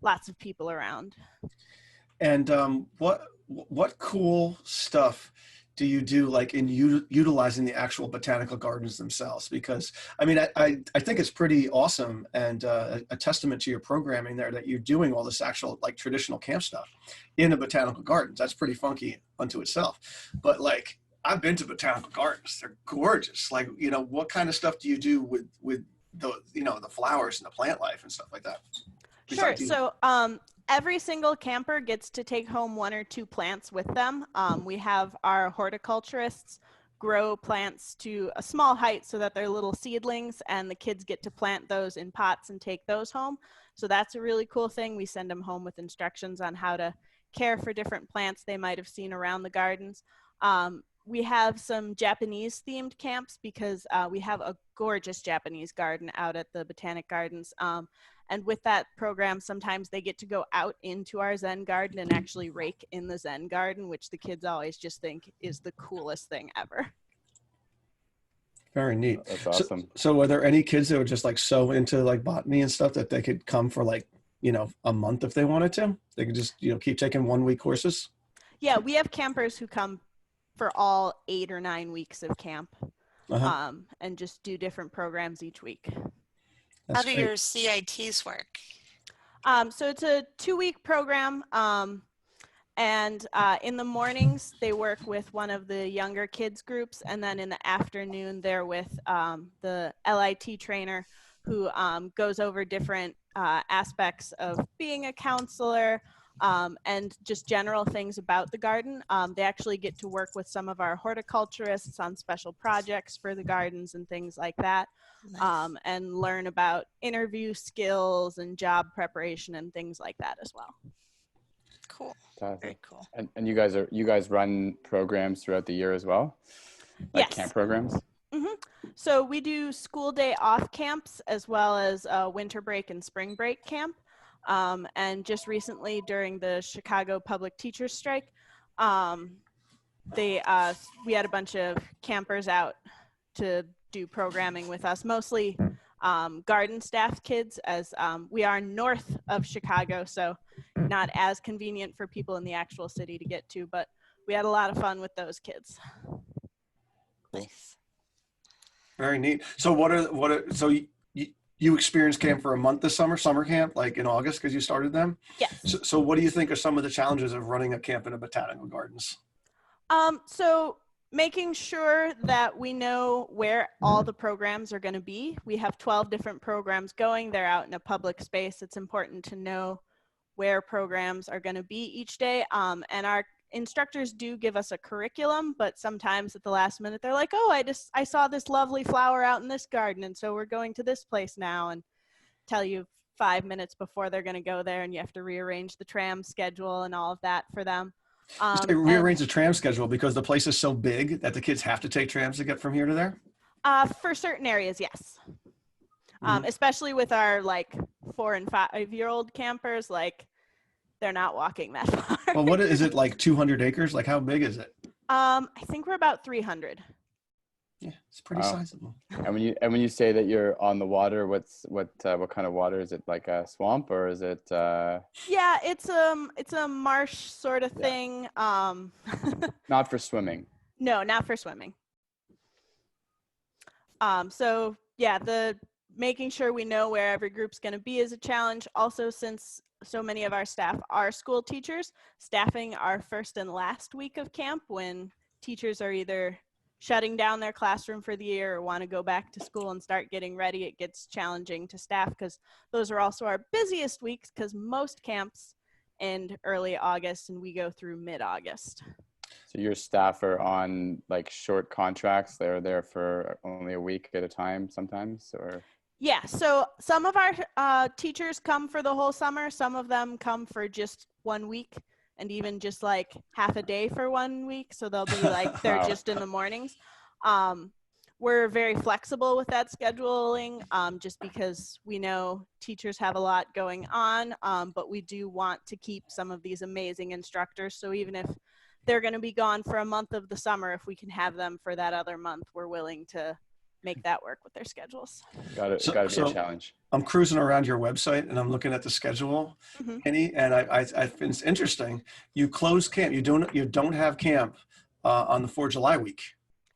[SPEAKER 5] lots of people around. And
[SPEAKER 1] what cool stuff do you do, like in utilizing the actual botanical gardens themselves? Because I mean, I think it's pretty awesome and a testament to your programming there that you're doing all this actual like traditional camp stuff in the botanical gardens. That's pretty funky unto itself. But like, I've been to botanical gardens; they're gorgeous. Like, you know, what kind of stuff do you do with the, you know, the flowers and the plant life and stuff like that?
[SPEAKER 5] Sure. So every single camper gets to take home 1 or 2 plants with them. We have our horticulturists grow plants to a small height so that they're little seedlings, and the kids get to plant those in pots and take those home. So that's a really cool thing. We send them home with instructions on how to care for different plants they might have seen around the gardens. We have some Japanese themed camps because we have a gorgeous Japanese garden out at the Botanic Gardens. And with that program, sometimes they get to go out into our Zen garden and actually rake in the Zen garden, which the kids always just think is the coolest thing ever.
[SPEAKER 1] Very neat.
[SPEAKER 3] That's awesome.
[SPEAKER 1] So are there any kids that were just like so into like botany and stuff that they could come for like, you know, a month if they wanted to? They could just, you know, keep taking 1-week courses?
[SPEAKER 5] Yeah, we have campers who come for all 8 or 9 weeks of camp, and just do different programs each week.
[SPEAKER 2] How do your CITs work?
[SPEAKER 5] So it's a 2-week program, and in the mornings they work with one of the younger kids groups, and then in the afternoon they're with the LIT trainer who goes over different aspects of being a counselor, and just general things about the garden. They actually get to work with some of our horticulturists on special projects for the gardens and things like that. Nice. And learn about interview skills and job preparation and things like that as well.
[SPEAKER 2] Cool. Very cool.
[SPEAKER 3] And you guys run programs throughout the year as well? Like
[SPEAKER 5] yes.
[SPEAKER 3] Camp programs?
[SPEAKER 5] Mm-hmm. So we do school day off camps as well as winter break and spring break camp. And just recently during the Chicago public teachers strike, we had a bunch of campers out to do programming with us, mostly garden staff kids, as we are north of Chicago, so not as convenient for people in the actual city to get to, but we had a lot of fun with those kids.
[SPEAKER 2] Nice.
[SPEAKER 1] Very neat. So so you experienced camp for a month this summer camp, like in August, because you started them?
[SPEAKER 5] Yes.
[SPEAKER 1] So what do you think are some of the challenges of running a camp in a botanical gardens?
[SPEAKER 5] So making sure that we know where all the programs are going to be. We have 12 different programs going. They're out in a public space. It's important to know where programs are going to be each day. And our instructors do give us a curriculum, but sometimes at the last minute, they're like, oh, I saw this lovely flower out in this garden, and so we're going to this place now, and tell you 5 minutes before they're going to go there, and you have to rearrange the tram schedule and all of that for them.
[SPEAKER 1] So rearrange the tram schedule because the place is so big that the kids have to take trams to get from here to there?
[SPEAKER 5] For certain areas, yes. Especially with our like 4- and 5-year-old campers, like they're not walking that far.
[SPEAKER 1] Well, what is it, like 200 acres? Like how big is it?
[SPEAKER 5] I think we're about 300.
[SPEAKER 1] Yeah, it's pretty
[SPEAKER 3] Wow.
[SPEAKER 1] sizable.
[SPEAKER 3] And when you say that you're on the water, what kind of water is it? Like a swamp, or is it?
[SPEAKER 5] Yeah, it's a marsh sort of
[SPEAKER 3] Yeah.
[SPEAKER 5] thing.
[SPEAKER 3] Not for swimming.
[SPEAKER 5] No, not for swimming. So yeah, the making sure we know where every group's going to be is a challenge. Also, since so many of our staff are school teachers, staffing our first and last week of camp when teachers are either shutting down their classroom for the year or want to go back to school and start getting ready, it gets challenging to staff because those are also our busiest weeks because most camps end early August and we go through mid-August.
[SPEAKER 3] So your staff are on like short contracts. They're there for only a week at a time sometimes, or?
[SPEAKER 5] Yeah, so some of our teachers come for the whole summer. Some of them come for just 1 week and even just like half a day for 1 week. So they'll be like, they're
[SPEAKER 3] Wow.
[SPEAKER 5] just in the mornings. We're very flexible with that scheduling just because we know teachers have a lot going on, but we do want to keep some of these amazing instructors. So even if they're going to be gone for a month of the summer, if we can have them for that other month, we're willing to make that work with their schedules.
[SPEAKER 3] Got to be a challenge.
[SPEAKER 1] I'm cruising around your website and I'm looking at the schedule, Annie, and I think it's interesting. You close camp. You don't have camp on the 4th of July week.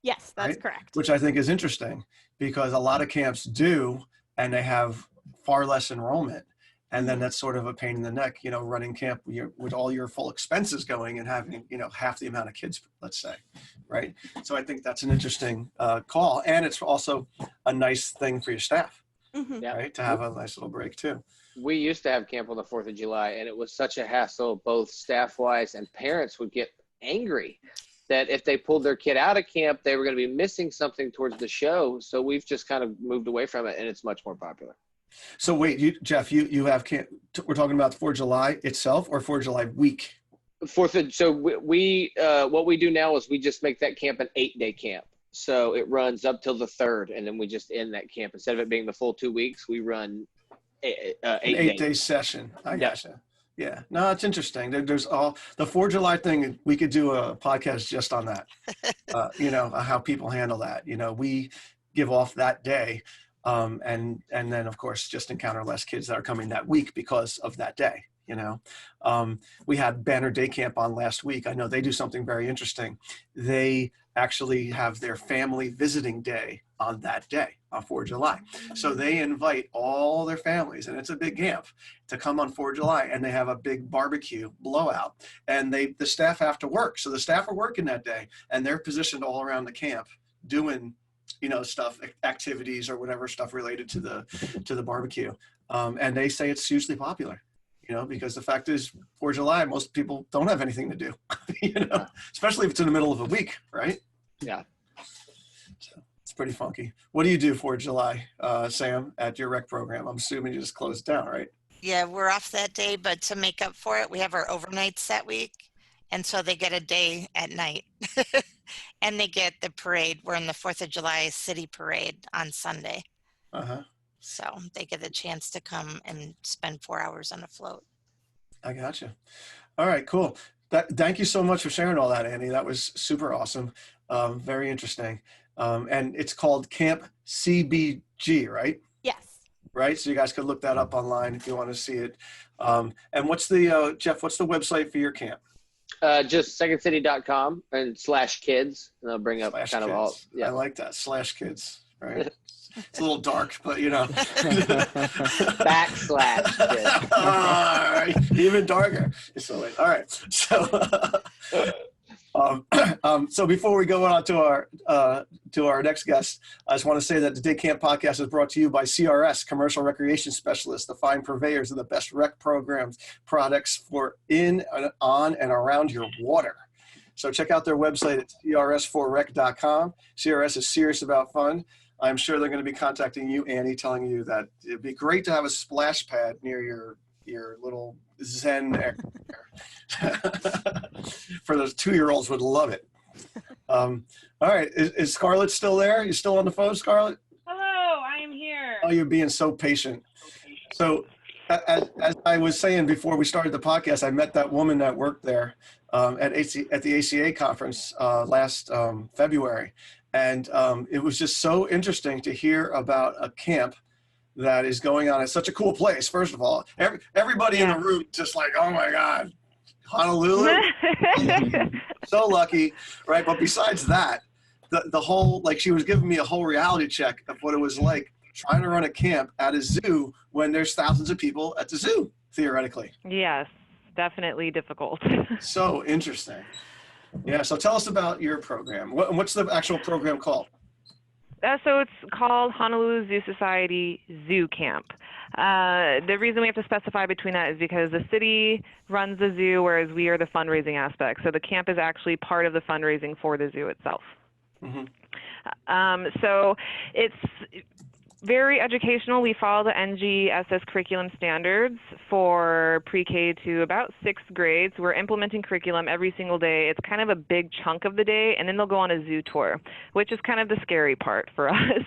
[SPEAKER 5] Yes, that's
[SPEAKER 1] right?
[SPEAKER 5] correct.
[SPEAKER 1] Which I think is interesting because a lot of camps do, and they have far less enrollment. And then that's sort of a pain in the neck, running camp with all your full expenses going and having, half the amount of kids, let's say, right? So I think that's an interesting call. And it's also a nice thing for your staff, right? To have a nice little break too.
[SPEAKER 4] We used to have camp on the 4th of July, and it was such a hassle, both staff-wise and parents would get angry that if they pulled their kid out of camp, they were going to be missing something towards the show. So we've just kind of moved away from it, and it's much more popular.
[SPEAKER 1] So wait, Jeff, you have camp. We're talking about the 4th of July itself or 4th of July week?
[SPEAKER 4] So we what we do now is we just make that camp an 8-day camp. So it runs up till the 3rd, and then we just end that camp. Instead of it being the full 2 weeks, we run
[SPEAKER 1] an 8-day session. I gotcha. Yeah, no, it's interesting. There's all the 4th of July thing. We could do a podcast just on that. How people handle that. We give off that day. And then of course just encounter less kids that are coming that week because of that day. We had Banner Day Camp on last week. I know they do something very interesting. They actually have their family visiting day on that day, on 4th of July. So they invite all their families, and it's a big camp, to come on 4th of July, and they have a big barbecue blowout. And the staff have to work. So the staff are working that day, and they're positioned all around the camp doing stuff, activities or whatever stuff related to the barbecue. And they say it's hugely popular, because the fact is 4th of July, most people don't have anything to do, especially if it's in the middle of a week, right?
[SPEAKER 4] Yeah.
[SPEAKER 1] So it's pretty funky. What do you do 4th of July, Sam, at your rec program? I'm assuming you just closed down, right?
[SPEAKER 2] Yeah, we're off that day, but to make up for it, we have our overnights that week. And so they get a day at night and they get the parade. We're in the 4th of July city parade on Sunday. So they get a chance to come and spend 4 hours on a float.
[SPEAKER 1] I gotcha. All right, cool. Thank you so much for sharing all that, Annie. That was super awesome. Very interesting. And it's called Camp CBG, right?
[SPEAKER 5] Yes.
[SPEAKER 1] Right. So you guys could look that up online if you want to see it. And what's the, Jeff, what's the website for your camp?
[SPEAKER 4] Just secondcity.com and /kids. And I'll bring up
[SPEAKER 1] /kids.
[SPEAKER 4] Kind of all. Yeah.
[SPEAKER 1] I like that. /kids. Right. It's a little dark, but
[SPEAKER 4] /kids.
[SPEAKER 1] All right. Even darker. So all right. So before we go on to our next guest, I just want to say that the Day Camp Podcast is brought to you by CRS, Commercial Recreation Specialists, the fine purveyors of the best rec programs, products for in, on, and around your water. So check out their website at crs4rec.com. CRS is serious about fun. I'm sure they're going to be contacting you, Annie, telling you that it'd be great to have a splash pad near your little Zen area. For those 2-year-olds would love it. All right, is Scarlett still there? You still on the phone, Scarlett?
[SPEAKER 6] Hello, I am here.
[SPEAKER 1] Oh, you're being so patient. So as I was saying before we started the podcast, I met that woman that worked there at the ACA conference last February. And it was just so interesting to hear about a camp that is going on at such a cool place. First of all, everybody in the room just like, oh my God, Honolulu, so lucky, right? But besides that, the whole, like she was giving me a whole reality check of what it was like trying to run a camp at a zoo when there's thousands of people at the zoo, theoretically.
[SPEAKER 7] Yes, definitely difficult.
[SPEAKER 1] So interesting. Yeah, so tell us about your program. What's the actual program called?
[SPEAKER 7] So it's called Honolulu Zoo Society Zoo Camp. The reason we have to specify between that is because the city runs the zoo, whereas we are the fundraising aspect. So the camp is actually part of the fundraising for the zoo itself. So it's very educational. We follow the NGSS curriculum standards for pre-K to about 6th grade. So we're implementing curriculum every single day. It's kind of a big chunk of the day, and then they'll go on a zoo tour, which is kind of the scary part for us.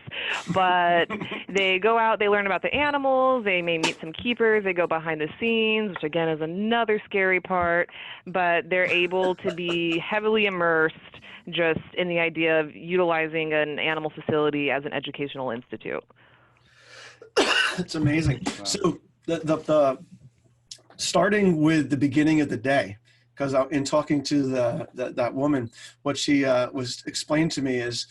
[SPEAKER 7] But they go out, they learn about the animals, they may meet some keepers, they go behind the scenes, which again is another scary part, but they're able to be heavily immersed just in the idea of utilizing an animal facility as an educational institute.
[SPEAKER 1] It's amazing. Wow. So the starting with the beginning of the day, because in talking to that woman, what she was explained to me is,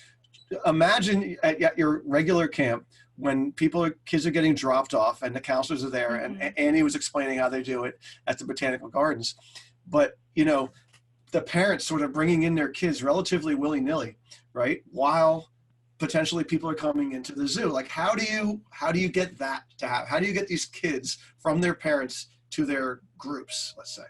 [SPEAKER 1] imagine at your regular camp when kids are getting dropped off and the counselors are there, and Annie was explaining how they do it at the Botanical Gardens, but you know, the parents sort of bringing in their kids relatively willy-nilly, right? While potentially people are coming into the zoo. Like, how do you get that to happen? How do you get these kids from their parents to their groups, let's say?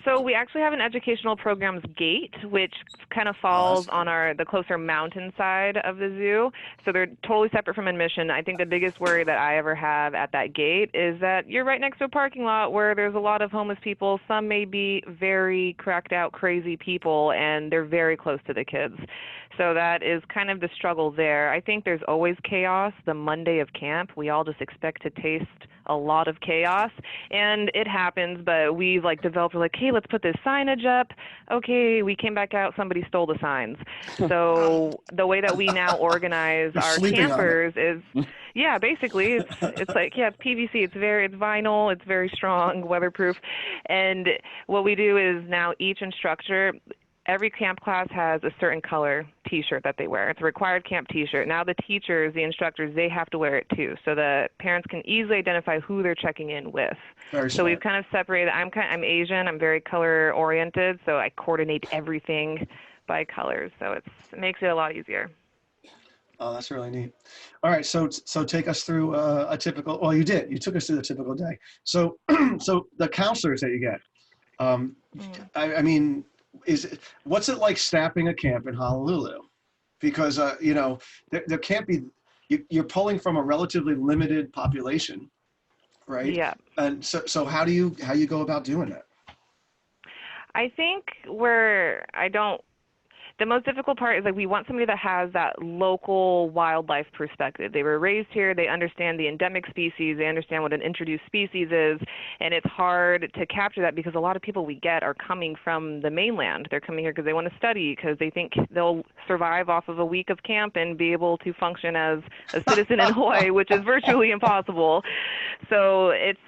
[SPEAKER 7] So we actually have an educational programs gate, which kind of falls on the closer mountain side of the zoo. So they're totally separate from admission. I think the biggest worry that I ever have at that gate is that you're right next to a parking lot where there's a lot of homeless people. Some may be very cracked out, crazy people, and they're very close to the kids. So that is kind of the struggle there. I think there's always chaos. The Monday of camp, we all just expect to taste a lot of chaos, and it happens, but we've developed, we're like, hey, let's put this signage up. Okay, we came back out, somebody stole the signs. So the way that we now organize our campers is, yeah, basically it's like, yeah, it's PVC, it's vinyl, it's very strong, weatherproof. And what we do is now each instructor, every camp class has a certain color T-shirt that they wear. It's a required camp T-shirt. Now the teachers, the instructors, they have to wear it too, so the parents can easily identify who they're checking in with. So we've kind of separated. I'm Asian. I'm very color oriented, so I coordinate everything by colors. So it makes it a lot easier.
[SPEAKER 1] Oh, that's really neat. All right, so take us through a typical. Well, you did. You took us through the typical day. So so the counselors that you get. I mean. What's it like staffing a camp in Honolulu? Because you know, there can't be, you're pulling from a relatively limited population, right?
[SPEAKER 7] Yeah.
[SPEAKER 1] And so how do you go about doing that?
[SPEAKER 7] I think the most difficult part is we want somebody that has that local wildlife perspective. They were raised here, they understand the endemic species, they understand what an introduced species is, and it's hard to capture that because a lot of people we get are coming from the mainland. They're coming here because they want to study, because they think they'll survive off of a week of camp and be able to function as a citizen in Hawaii, which is virtually impossible. So it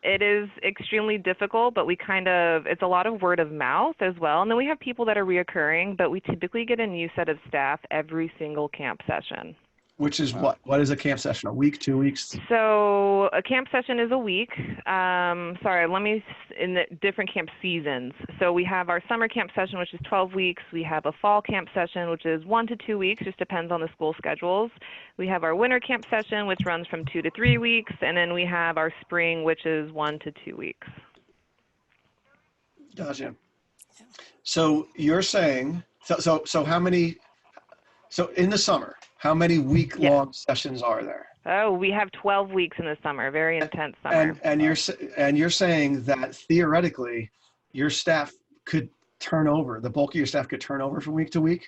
[SPEAKER 7] is extremely difficult, but it's a lot of word of mouth as well. And then we have people that are reoccurring, but we typically get a new set of staff every single camp session.
[SPEAKER 1] Which is what? What is a camp session? A week, 2 weeks?
[SPEAKER 7] So a camp session is a week. In the different camp seasons. So we have our summer camp session, which is 12 weeks. We have a fall camp session, which is 1 to 2 weeks, just depends on the school schedules. We have our winter camp session, which runs from 2 to 3 weeks. And then we have our spring, which is 1 to 2 weeks.
[SPEAKER 1] Gotcha. So you're saying, so how many, so in the summer, how many week-long sessions are there?
[SPEAKER 7] Oh, we have 12 weeks in the summer, very intense summer.
[SPEAKER 1] And you're saying that theoretically, your staff could turn over, the bulk of your staff could turn over from week to week?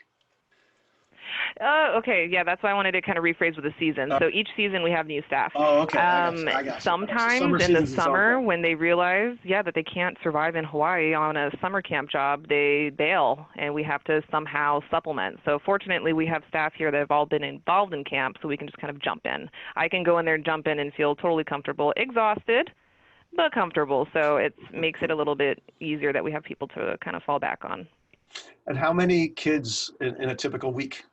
[SPEAKER 7] Okay, yeah, that's why I wanted to kind of rephrase with the season. So each season we have new staff.
[SPEAKER 1] Oh, okay. I got you.
[SPEAKER 7] Sometimes
[SPEAKER 1] Summer
[SPEAKER 7] in the
[SPEAKER 1] season's its own
[SPEAKER 7] summer
[SPEAKER 1] thing.
[SPEAKER 7] when they realize, that they can't survive in Hawaii on a summer camp job, they bail and we have to somehow supplement. So fortunately we have staff here that have all been involved in camp, so we can just kind of jump in. I can go in there and jump in and feel totally comfortable, exhausted, but comfortable. So it makes it a little bit easier that we have people to kind of fall back on.
[SPEAKER 1] And how many kids in a typical week?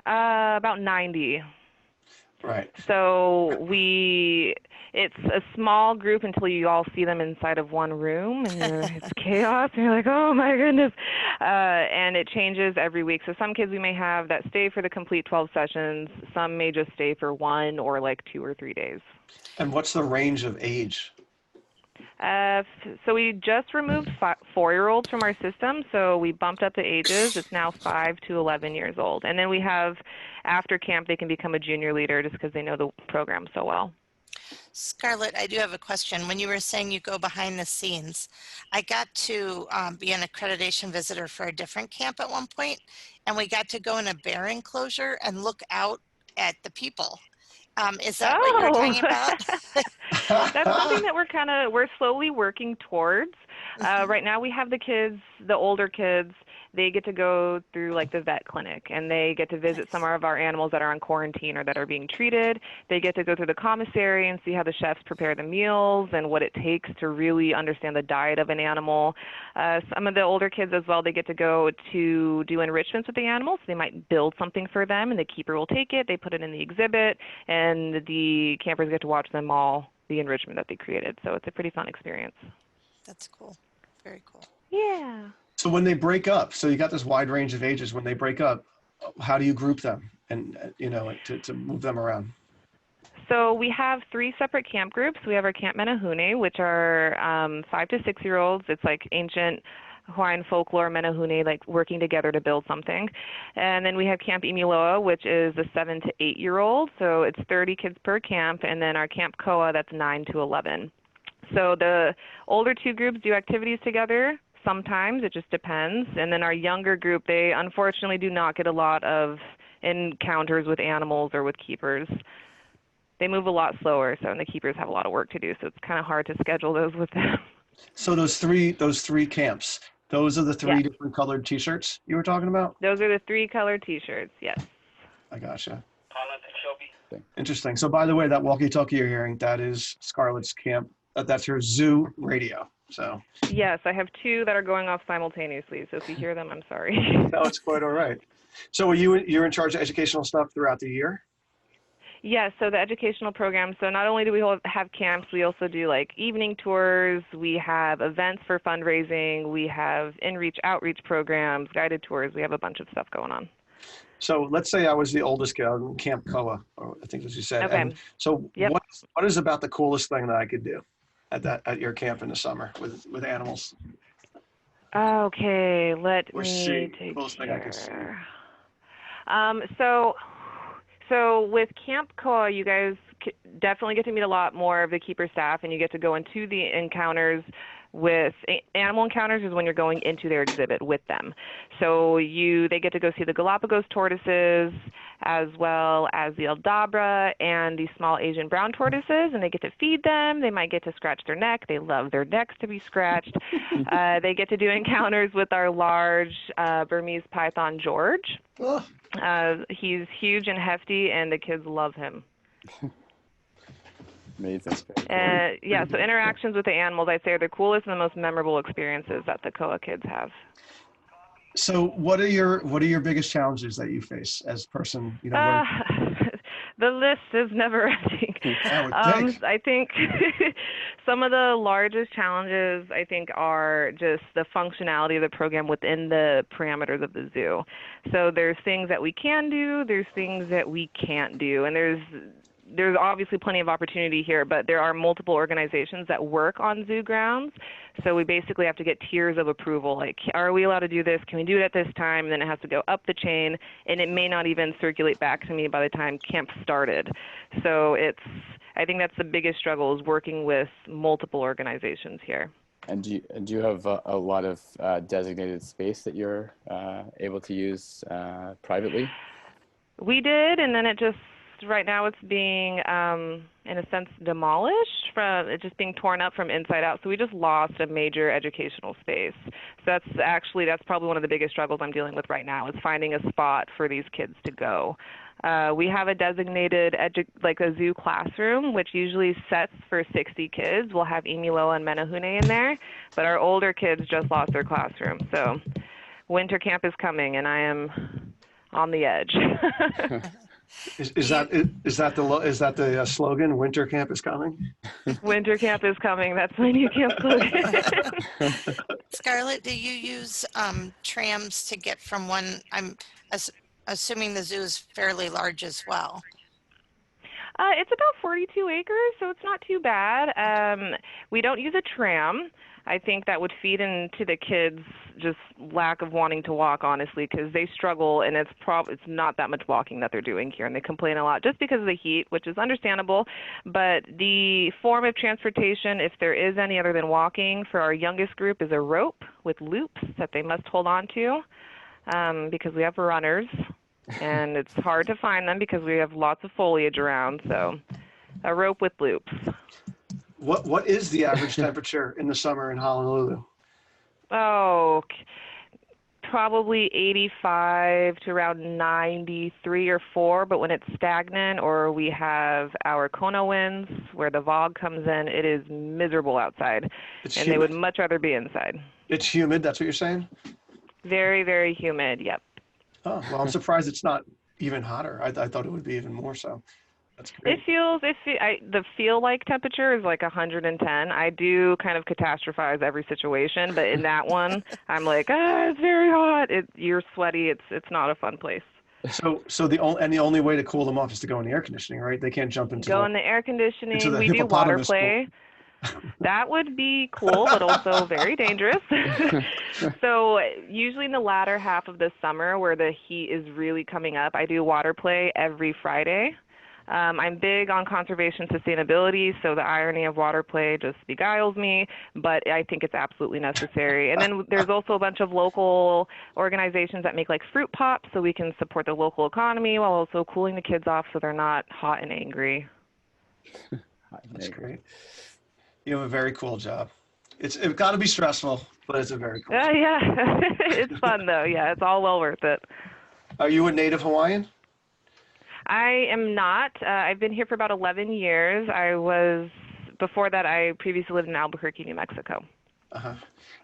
[SPEAKER 7] About 90.
[SPEAKER 1] Right.
[SPEAKER 7] So it's a small group until you all see them inside of one room, and it's chaos, and you're like, oh my goodness. And it changes every week. So some kids we may have that stay for the complete 12 sessions. Some may just stay for 1 or like 2 or 3 days.
[SPEAKER 1] And what's the range of age?
[SPEAKER 7] So we just removed 4-year-olds from our system, so we bumped up the ages. It's now 5 to 11 years old. And then we have, after camp, they can become a junior leader just because they know the program so well.
[SPEAKER 2] Scarlett, I do have a question. When you were saying you go behind the scenes, I got to be an accreditation visitor for a different camp at one point, and we got to go in a bear enclosure and look out at the people. Is that what you were talking about?
[SPEAKER 7] That's something that we're slowly working towards. Right now we have the older kids, they get to go through like the vet clinic, and they get to visit some of our animals that are on quarantine or that are being treated. They get to go through the commissary and see how the chefs prepare the meals and what it takes to really understand the diet of an animal. Some of the older kids as well, they get to go to do enrichments with the animals. They might build something for them, and the keeper will take it. They put it in the exhibit, and the campers get to watch them all, the enrichment that they created. So it's a pretty fun experience.
[SPEAKER 2] That's cool. Very cool.
[SPEAKER 7] Yeah.
[SPEAKER 1] So when they break up, so you got this wide range of ages. When they break up, how do you group them and, to move them around?
[SPEAKER 7] So we have 3 separate camp groups. We have our Camp Menehune, which are 5 to 6-year-olds. It's like ancient Hawaiian folklore, Menehune, like working together to build something. And then we have Camp Imiloa, which is the 7 to 8-year-old. So it's 30 kids per camp. And then our Camp Koa, that's 9 to 11. So the older 2 groups do activities together. Sometimes, it just depends. And then our younger group, they unfortunately do not get a lot of encounters with animals or with keepers. They move a lot slower, and the keepers have a lot of work to do, so it's kind of hard to schedule those with them.
[SPEAKER 1] So those three camps, those are the 3 different colored T-shirts you were talking about?
[SPEAKER 7] Those are the 3 colored T-shirts, yes.
[SPEAKER 1] I gotcha. Interesting. So by the way, that walkie-talkie you're hearing, that is Scarlett's camp. That's her zoo radio. So
[SPEAKER 7] yes, I have 2 that are going off simultaneously. So if you hear them, I'm sorry.
[SPEAKER 1] No, it's quite all right. So you're in charge of educational stuff throughout the year?
[SPEAKER 7] Yes, so the educational program. So not only do we have camps, we also do like evening tours. We have events for fundraising. We have in-reach outreach programs, guided tours. We have a bunch of stuff going on.
[SPEAKER 1] So let's say I was the oldest kid in Camp Koa, or I think as you said.
[SPEAKER 7] Okay.
[SPEAKER 1] And so what is about the coolest thing that I could do at your camp in the summer with animals?
[SPEAKER 7] Okay, let
[SPEAKER 1] Or
[SPEAKER 7] me
[SPEAKER 1] see.
[SPEAKER 7] take
[SPEAKER 1] Coolest thing I could see.
[SPEAKER 7] So with Camp Koa, you guys definitely get to meet a lot more of the keeper staff, and you get to go into the encounters with animal encounters is when you're going into their exhibit with them. So they get to go see the Galapagos tortoises as well as the Aldabra and the small Asian brown tortoises, and they get to feed them. They might get to scratch their neck. They love their necks to be scratched. They get to do encounters with our large Burmese python, George.
[SPEAKER 1] Oh.
[SPEAKER 7] He's huge and hefty, and the kids love him.
[SPEAKER 3] Amazing.
[SPEAKER 7] So interactions with the animals, I'd say, are the coolest and the most memorable experiences that the Koa kids have.
[SPEAKER 1] So what are your biggest challenges that you face as a person?
[SPEAKER 7] The list is never ending. I think some of the largest challenges, I think, are just the functionality of the program within the parameters of the zoo. So there's things that we can do, there's things that we can't do, and there's obviously plenty of opportunity here, but there are multiple organizations that work on zoo grounds. So we basically have to get tiers of approval. Like, are we allowed to do this? Can we do it at this time? And then it has to go up the chain, and it may not even circulate back to me by the time camp started. So I think that's the biggest struggle, is working with multiple organizations here.
[SPEAKER 3] do you have a lot of designated space that you're able to use privately?
[SPEAKER 7] We did, and then it just, right now it's being, in a sense, demolished, from it just being torn up from inside out. So we just lost a major educational space. So that's probably one of the biggest struggles I'm dealing with right now, is finding a spot for these kids to go. We have a designated, like a zoo classroom, which usually sets for 60 kids. We'll have Imiloa and Menehune in there, but our older kids just lost their classroom. So winter camp is coming, and I am on the edge.
[SPEAKER 1] Is that the slogan? Winter camp is coming.
[SPEAKER 7] Winter camp is coming. That's my new camp slogan.
[SPEAKER 2] Scarlett, do you use trams to get from one? I'm assuming the zoo is fairly large as well.
[SPEAKER 7] It's about 42 acres, so it's not too bad. We don't use a tram. I think that would feed into the kids' just lack of wanting to walk, honestly, because they struggle, and it's not that much walking that they're doing here, and they complain a lot just because of the heat, which is understandable. But the form of transportation, if there is any other than walking, for our youngest group is a rope with loops that they must hold on to, because we have runners, and it's hard to find them because we have lots of foliage around. So a rope with loops.
[SPEAKER 1] What is the average temperature in the summer in Honolulu?
[SPEAKER 7] Oh, probably 85 to around 93 or 4, but when it's stagnant or we have our Kona winds where the fog comes in, it is miserable outside, and they would much rather be inside.
[SPEAKER 1] It's humid, that's what you're saying?
[SPEAKER 7] Very, very humid, yep.
[SPEAKER 1] Oh, well, I'm surprised it's not even hotter. I thought it would be even more so. That's great.
[SPEAKER 7] The feel-like temperature is like 110. I do kind of catastrophize every situation, but in that one, I'm like, it's very hot. You're sweaty. It's not a fun place.
[SPEAKER 1] So the only way to cool them off is to go in the air conditioning, right? They can't jump into
[SPEAKER 7] in the air conditioning. We do water play. That would be cool, but also very dangerous. So usually in the latter half of the summer, where the heat is really coming up, I do water play every Friday. I'm big on conservation sustainability, so the irony of water play just beguiles me, but I think it's absolutely necessary. And then there's also a bunch of local organizations that make like fruit pops, so we can support the local economy while also cooling the kids off so they're not hot and angry.
[SPEAKER 1] That's great. You have a very cool job. It's got to be stressful, but it's a very cool job.
[SPEAKER 7] Yeah, it's fun though. Yeah, it's all well worth it.
[SPEAKER 1] Are you a native Hawaiian?
[SPEAKER 7] I am not. I've been here for about 11 years. Before that, I previously lived in Albuquerque, New Mexico.
[SPEAKER 1] Uh-huh.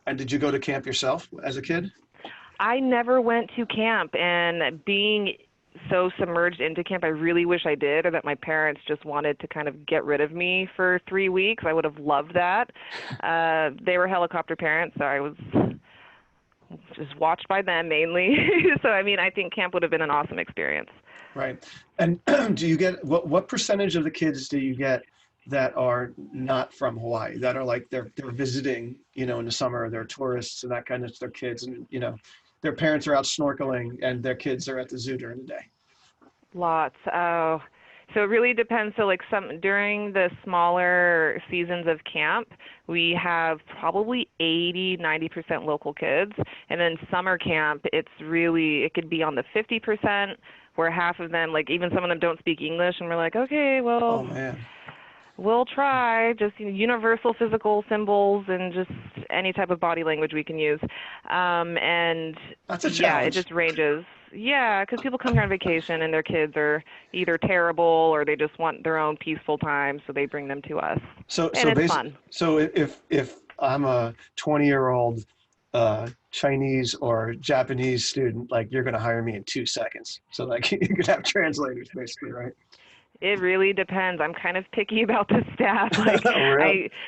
[SPEAKER 1] And did you go to camp yourself as a kid?
[SPEAKER 7] I never went to camp, and being so submerged into camp, I really wish I did, or that my parents just wanted to kind of get rid of me for 3 weeks. I would have loved that. They were helicopter parents, so I was just watched by them mainly. So, I mean, I think camp would have been an awesome experience.
[SPEAKER 1] Right. And do you get, what percentage of the kids do you get that are not from Hawaii, that are like, they're visiting, in the summer, they're tourists and that kind of, their kids, and, their parents are out snorkeling and their kids are at the zoo during the day?
[SPEAKER 7] Lots. Oh, so it really depends. So like during the smaller seasons of camp, we have probably 80-90% local kids. And then summer camp, it could be on the 50%, where half of them, like even some of them don't speak English, and we're like, okay, well,
[SPEAKER 1] oh, man.
[SPEAKER 7] We'll try just universal physical symbols and just any type of body language we can use. And
[SPEAKER 1] that's a challenge.
[SPEAKER 7] Yeah, it just ranges. Yeah, because people come here on vacation and their kids are either terrible or they just want their own peaceful time, so they bring them to us. It's fun.
[SPEAKER 1] So if I'm a 20-year-old Chinese or Japanese student, like, you're going to hire me in 2 seconds. So like you could have translators basically, right?
[SPEAKER 7] It really depends. I'm kind of picky about the staff. Like,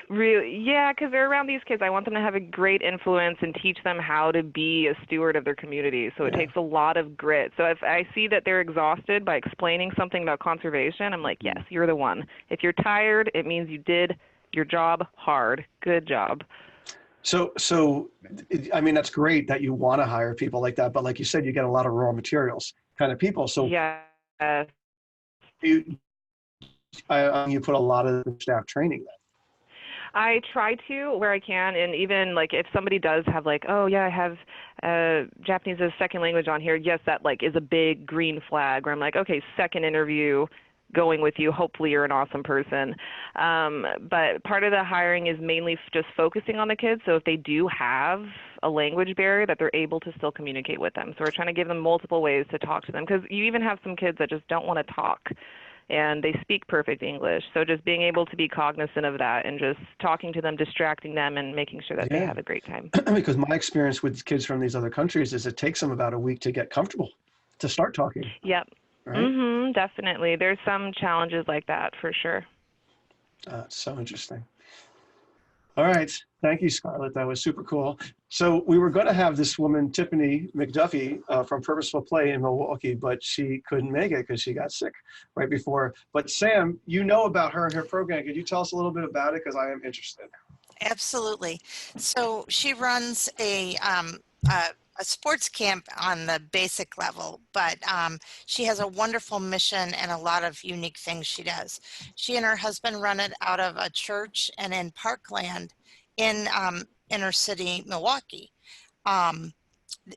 [SPEAKER 1] really?
[SPEAKER 7] Yeah, because they're around these kids. I want them to have a great influence and teach them how to be a steward of their community. So it takes a lot of grit. So if I see that they're exhausted by explaining something about conservation, I'm like, yes, you're the one. If you're tired, it means you did your job hard. Good job.
[SPEAKER 1] So I mean, that's great that you want to hire people like that, but like you said, you get a lot of raw materials kind of people. So
[SPEAKER 7] yeah.
[SPEAKER 1] You put a lot of staff training then.
[SPEAKER 7] I try to where I can, and even like if somebody does have like, oh yeah, I have Japanese as a second language on here, yes, that like is a big green flag where I'm like, okay, second interview, going with you. Hopefully you're an awesome person. But part of the hiring is mainly just focusing on the kids. So if they do have a language barrier, that they're able to still communicate with them. So we're trying to give them multiple ways to talk to them, because you even have some kids that just don't want to talk and they speak perfect English. So just being able to be cognizant of that and just talking to them, distracting them, and making sure that they have a great time.
[SPEAKER 1] Because my experience with kids from these other countries is it takes them about a week to get comfortable, to start talking.
[SPEAKER 7] Yep.
[SPEAKER 1] Right?
[SPEAKER 7] Definitely. There's some challenges like that for sure.
[SPEAKER 1] So interesting. All right. Thank you, Scarlett. That was super cool. So we were going to have this woman, Tiffany McDuffie from Purposeful Play in Milwaukee, but she couldn't make it because she got sick right before. But Sam, you know about her and her program. Could you tell us a little bit about it? Because I am interested.
[SPEAKER 2] Absolutely. So she runs a sports camp on the basic level, but she has a wonderful mission and a lot of unique things she does. She and her husband run it out of a church and in Parkland in inner city Milwaukee.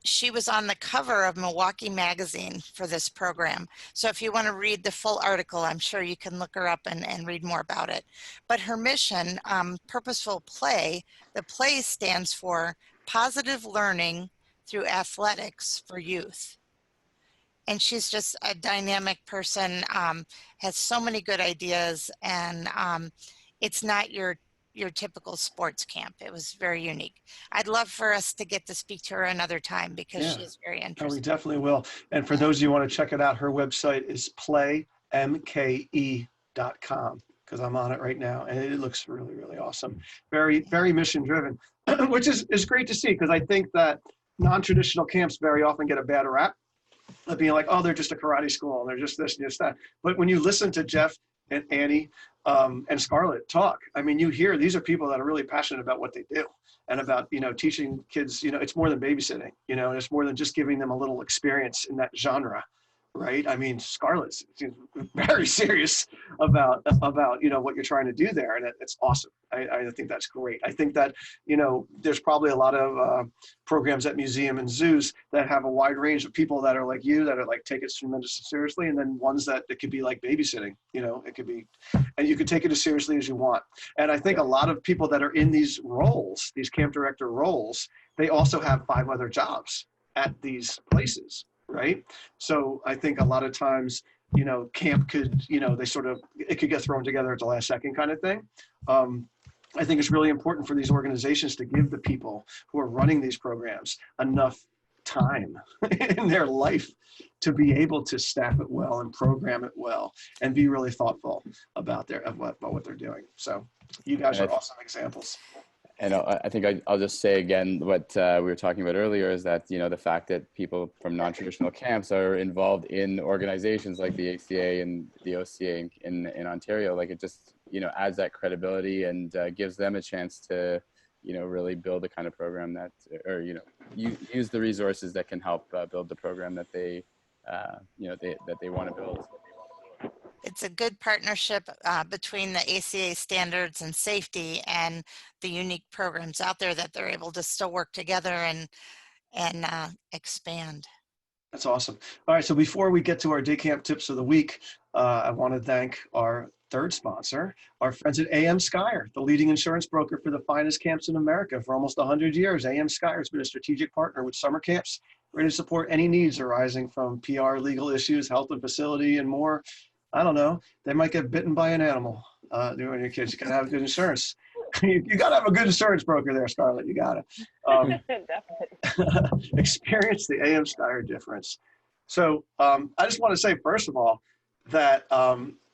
[SPEAKER 2] She was on the cover of Milwaukee Magazine for this program. So if you want to read the full article, I'm sure you can look her up and read more about it. But her mission, Purposeful Play, the play stands for Positive Learning through Athletics for Youth. And she's just a dynamic person, has so many good ideas, and it's not your typical sports camp. It was very unique. I'd love for us to get to speak to her another time because she's very interesting.
[SPEAKER 1] Oh, we definitely will. And for those of you who want to check it out, her website is playmke.com, because I'm on it right now, and it looks really, really awesome. Very, very mission driven, which is great to see, because I think that non-traditional camps very often get a bad rap of being like, oh, they're just a karate school, and they're just this and just that. But when you listen to Jeff and Annie and Scarlett talk, I mean, you hear these are people that are really passionate about what they do and about, teaching kids, it's more than babysitting, and it's more than just giving them a little experience in that genre, right? I mean, Scarlett's very serious about what you're trying to do there, and it's awesome. I think that's great. I think that, there's probably a lot of programs at museum and zoos that have a wide range of people that are like you, that are like, take it tremendously seriously, and then ones that it could be like babysitting, it could be, and you could take it as seriously as you want. And I think a lot of people that are in these roles, these camp director roles, they also have 5 other jobs at these places, right? So I think a lot of times, camp could, it could get thrown together at the last second kind of thing. I think it's really important for these organizations to give the people who are running these programs enough time in their life to be able to staff it well and program it well and be really thoughtful about what they're doing. So you guys are awesome examples.
[SPEAKER 3] And I think I'll just say again what we were talking about earlier is that, the fact that people from non-traditional camps are involved in organizations like the ACA and the OCA in Ontario, like it just, adds that credibility and gives them a chance to, really build the kind of program that, or, use the resources that can help build the program that they want to build.
[SPEAKER 2] It's a good partnership between the ACA standards and safety and the unique programs out there that they're able to still work together and expand.
[SPEAKER 1] That's awesome. All right, so before we get to our day camp tips of the week, I want to thank our third sponsor, our friends at AM Skyer, the leading insurance broker for the finest camps in America for almost 100 years. AM Skyer has been a strategic partner with summer camps, ready to support any needs arising from PR, legal issues, health and facility, and more. I don't know, they might get bitten by an animal during your kids. You gotta have good insurance. You gotta have a good insurance broker there, Scarlett, you gotta.
[SPEAKER 7] Definitely.
[SPEAKER 1] Experience the AM Skyer difference. So I just wanna say, first of all, that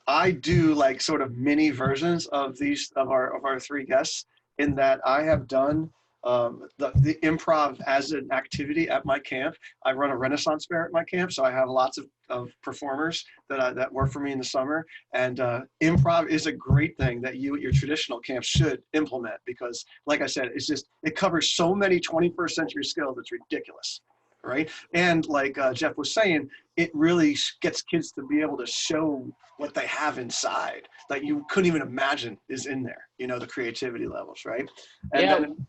[SPEAKER 1] I do like sort of mini versions of our 3 guests, in that I have done the improv as an activity at my camp. I run a Renaissance fair at my camp, so I have lots of performers that work for me in the summer. And improv is a great thing that you at your traditional camp should implement, because like I said, it covers so many 21st century skills, it's ridiculous. right? And like Jeff was saying, it really gets kids to be able to show what they have inside that you couldn't even imagine is in there, you know, the creativity levels, right? And
[SPEAKER 4] Yeah,
[SPEAKER 1] then,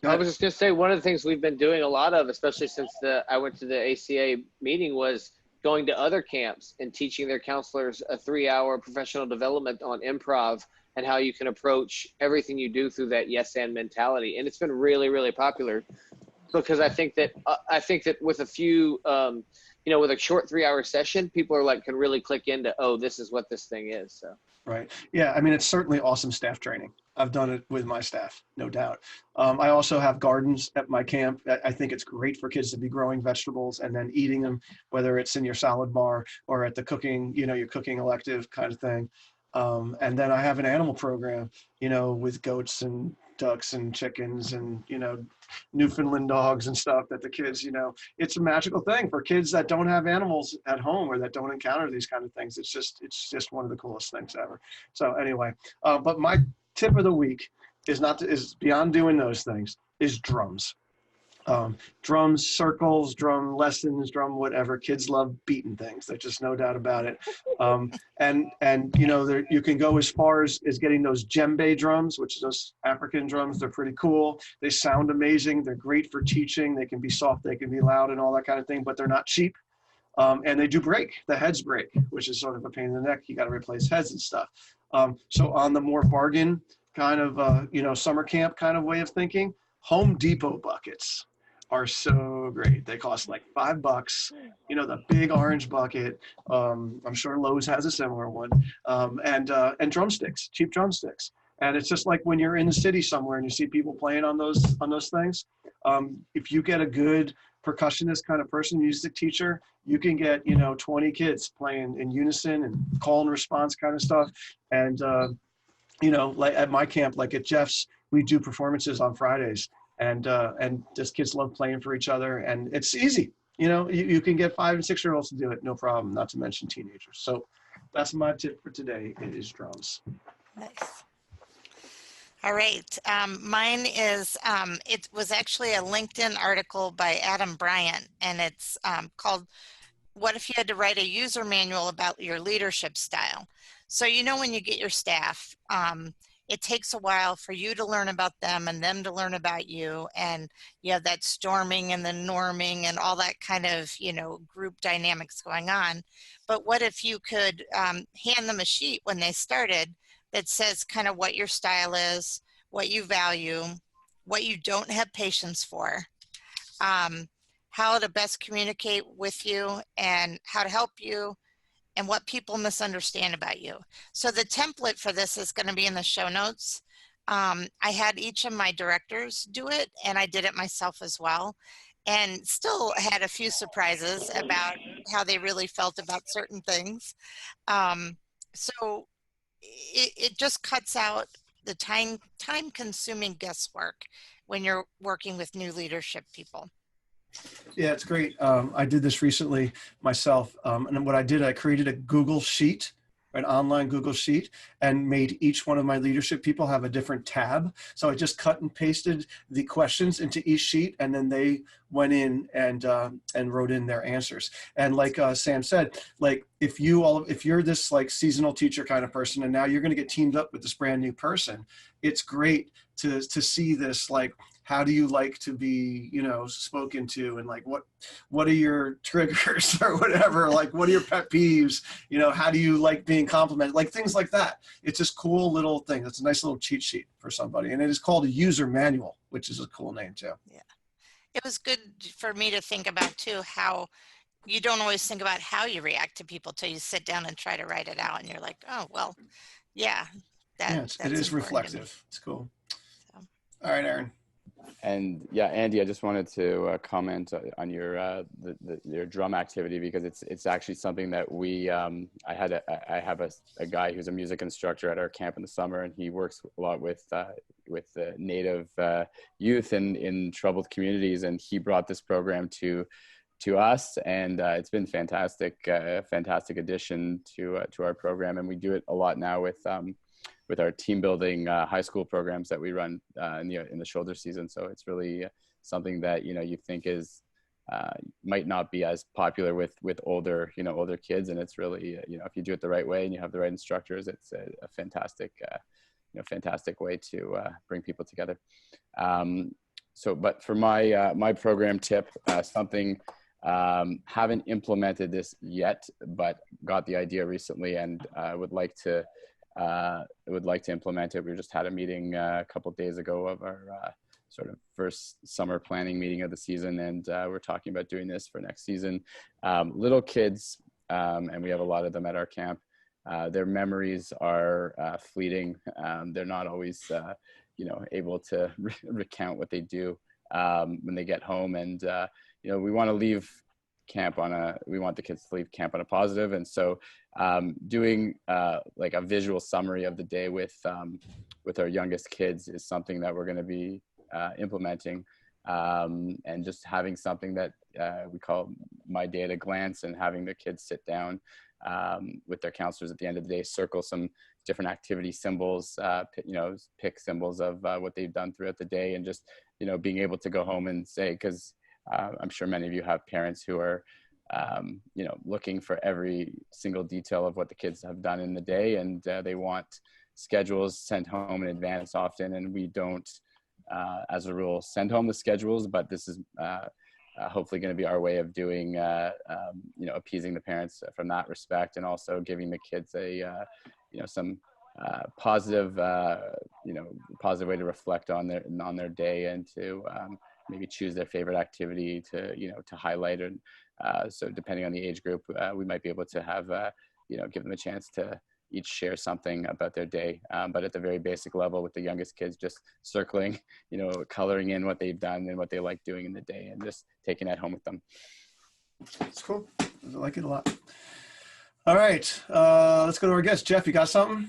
[SPEAKER 4] I was just going to say, one of the things we've been doing a lot of, especially since I went to the ACA meeting, was going to other camps and teaching their counselors a 3-hour professional development on improv and how you can approach everything you do through that yes and mentality. And it's been really, really popular, because I think that with a few, you know, with a short 3-hour session, people are like, can really click into, oh, this is what this thing is. So.
[SPEAKER 1] right. Yeah. I mean, it's certainly awesome staff training. I've done it with my staff, no doubt. I also have gardens at my camp. I think it's great for kids to be growing vegetables and then eating them, whether it's in your salad bar or at the cooking, you know, your cooking elective kind of thing. And then I have an animal program, you know, with goats and ducks and chickens and, you know, Newfoundland dogs and stuff that the kids, you know, it's a magical thing for kids that don't have animals at home or that don't encounter these kind of things. It's just one of the coolest things ever. So anyway, but my tip of the week is beyond doing those things, is drums. Drums, circles, drum lessons, drum whatever. Kids love beating things. There's just no doubt about it. And you know, you can go as far as getting those djembe drums, which is those African drums. They're pretty cool. They sound amazing. They're great for teaching. They can be soft, they can be loud, and all that kind of thing. But they're not cheap. And they do break. The heads break, which is sort of a pain in the neck. You got to replace heads and stuff. So on the more bargain kind of you know, summer camp kind of way of thinking, Home Depot buckets are so great. They cost like $5, you know, the big orange bucket. I'm sure Lowe's has a similar one. And drumsticks, cheap drumsticks. And it's just like when you're in the city somewhere and you see people playing on those things. If you get a good percussionist kind of person, music teacher, you can get, you know, 20 kids playing in unison and call and response kind of stuff. And, you know, like at my camp, like at Jeff's, we do performances on Fridays. And just kids love playing for each other, and it's easy. You know, you can get 5- and 6-year-olds to do it, no problem, not to mention teenagers. So that's my tip for today, is drums.
[SPEAKER 2] Nice. All right. Mine is, it was actually a LinkedIn article by Adam Bryant, and it's called, "What if you had to write a user manual about your leadership style?" So, you know, when you get your staff, it takes a while for you to learn about them and them to learn about you. And you have that storming and the norming and all that kind of, you know, group dynamics going on. But what if you could hand them a sheet when they started that says kind of what your style is, what you value, what you don't have patience for, how to best communicate with you and how to help you, and what people misunderstand about you. So the template for this is going to be in the show notes. I had each of my directors do it, and I did it myself as well, and still had a few surprises about how they really felt about certain things. So it just cuts out the time-consuming guesswork when you're working with new leadership people.
[SPEAKER 1] Yeah, it's great. I did this recently myself. And what I did, I created a Google Sheet, an online Google Sheet, and made each one of my leadership people have a different tab. So I just cut and pasted the questions into each sheet, and then they went in and wrote in their answers. And like Sam said, like if you're this like seasonal teacher kind of person, and now you're going to get teamed up with this brand new person, it's great to see this, like, how do you like to be, you know, spoken to, and like what are your triggers or whatever, like what are your pet peeves, you know, how do you like being complimented, like things like that. It's this cool little thing. It's a nice little cheat sheet for somebody, and it is called a user manual, which is a cool name too.
[SPEAKER 2] Yeah, it was good for me to think about too, how you don't always think about how you react to people till you sit down and try to write it out, and you're like, oh well, yeah,
[SPEAKER 1] it is reflective. It's cool. So. All right, Ehren.
[SPEAKER 3] And yeah, Andy, I just wanted to comment on your drum activity, because it's actually something that we I have a guy who's a music instructor at our camp in the summer, and he works a lot with the Native youth in troubled communities, and he brought this program to us, and it's been fantastic addition to our program, and we do it a lot now with our team building high school programs that we run in the shoulder season. So it's really something that, you know, you think is might not be as popular with older kids. And it's really if you do it the right way and you have the right instructors, it's a fantastic fantastic way to bring people together. But for my program tip, something haven't implemented this yet, but got the idea recently and would like to implement it. We just had a meeting a couple of days ago of our sort of first summer planning meeting of the season, and we're talking about doing this for next season. Little kids, and we have a lot of them at our camp. Their memories are fleeting. They're not always able to recount what they do when they get home, and we want to leave camp we want the kids to leave camp on a positive. And so doing like a visual summary of the day with our youngest kids is something that we're going to be implementing, and just having something that we call My Day at a Glance, and having the kids sit down with their counselors at the end of the day, circle some different activity symbols, pick symbols of what they've done throughout the day, and just being able to go home and say, because I'm sure many of you have parents who are looking for every single detail of what the kids have done in the day, and they want schedules sent home in advance often, and we don't as a rule send home the schedules, but this is hopefully going to be our way of doing appeasing the parents from that respect, and also giving the kids some positive positive way to reflect on their day, and to maybe choose their favorite activity to highlight. And so depending on the age group, we might be able to have give them a chance to each share something about their day, but at the very basic level with the youngest kids, just circling, coloring in what they've done and what they like doing in the day, and just taking that home with them.
[SPEAKER 1] That's cool. I like it a lot. All right, let's go to our guest. Jeff, you got something?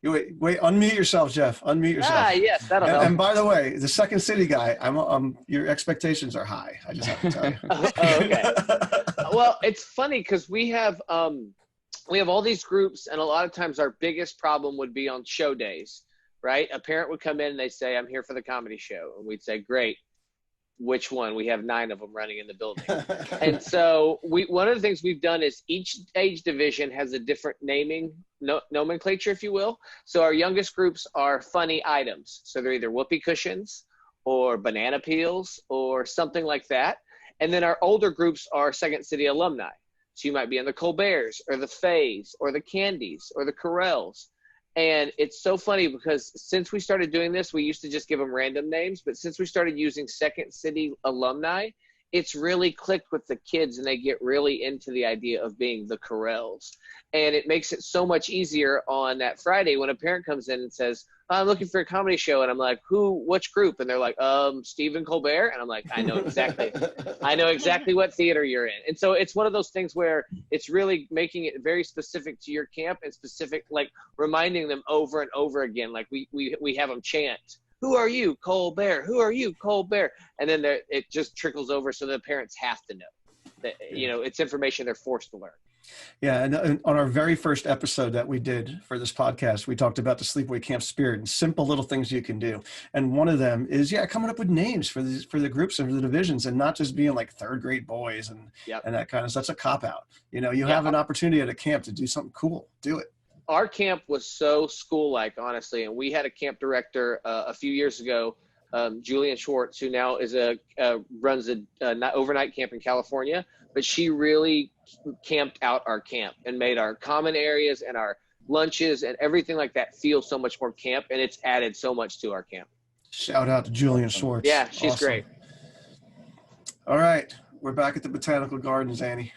[SPEAKER 1] Wait, unmute yourself, Jeff. Unmute yourself.
[SPEAKER 4] Yes, that'll help.
[SPEAKER 1] And by the way, the Second City guy, your expectations are high. I just have to tell you.
[SPEAKER 4] Okay. Well, it's funny because we have all these groups, and a lot of times our biggest problem would be on show days, right? A parent would come in and they say, "I'm here for the comedy show," and we'd say, "Great. Which one?" We have 9 of them running in the building. And so one of the things we've done is each age division has a different naming nomenclature, if you will. So our youngest groups are funny items. So they're either whoopee cushions or banana peels or something like that. And then our older groups are Second City alumni. So you might be in the Colberts or the Fays or the Candies or the Carrells. And it's so funny because since we started doing this, we used to just give them random names. But since we started using Second City alumni, it's really clicked with the kids, and they get really into the idea of being the Carrells. And it makes it so much easier on that Friday when a parent comes in and says, "I'm looking for a comedy show." And I'm like, which group? And they're like, Stephen Colbert. And I'm like, I know exactly what theater you're in. And so it's one of those things where it's really making it very specific to your camp, and specific, like reminding them over and over again. Like we have them chant, "Who are you, Colbert? Who are you, Colbert?" And then it just trickles over, so the parents have to know that, it's information they're forced to learn.
[SPEAKER 1] Yeah, and on our very first episode that we did for this podcast, we talked about the sleepaway camp spirit and simple little things you can do. And one of them is, coming up with names for the groups and for the divisions, and not just being like third grade boys and that kind of stuff. That's a cop out. You have an opportunity at a camp to do something cool. Do it.
[SPEAKER 4] Our camp was so school-like, honestly, and we had a camp director a few years ago, Julian Schwartz, who now runs an overnight camp in California, but she really camped out our camp and made our common areas and our lunches and everything like that feel so much more camp, and it's added so much to our camp.
[SPEAKER 1] Shout out to Julian Schwartz.
[SPEAKER 4] Yeah, she's
[SPEAKER 1] awesome.
[SPEAKER 4] Great.
[SPEAKER 1] All right, we're back at the Botanical Gardens, Annie.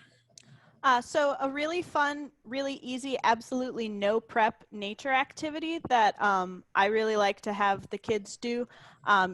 [SPEAKER 5] So a really fun, really easy, absolutely no prep nature activity that I really like to have the kids do.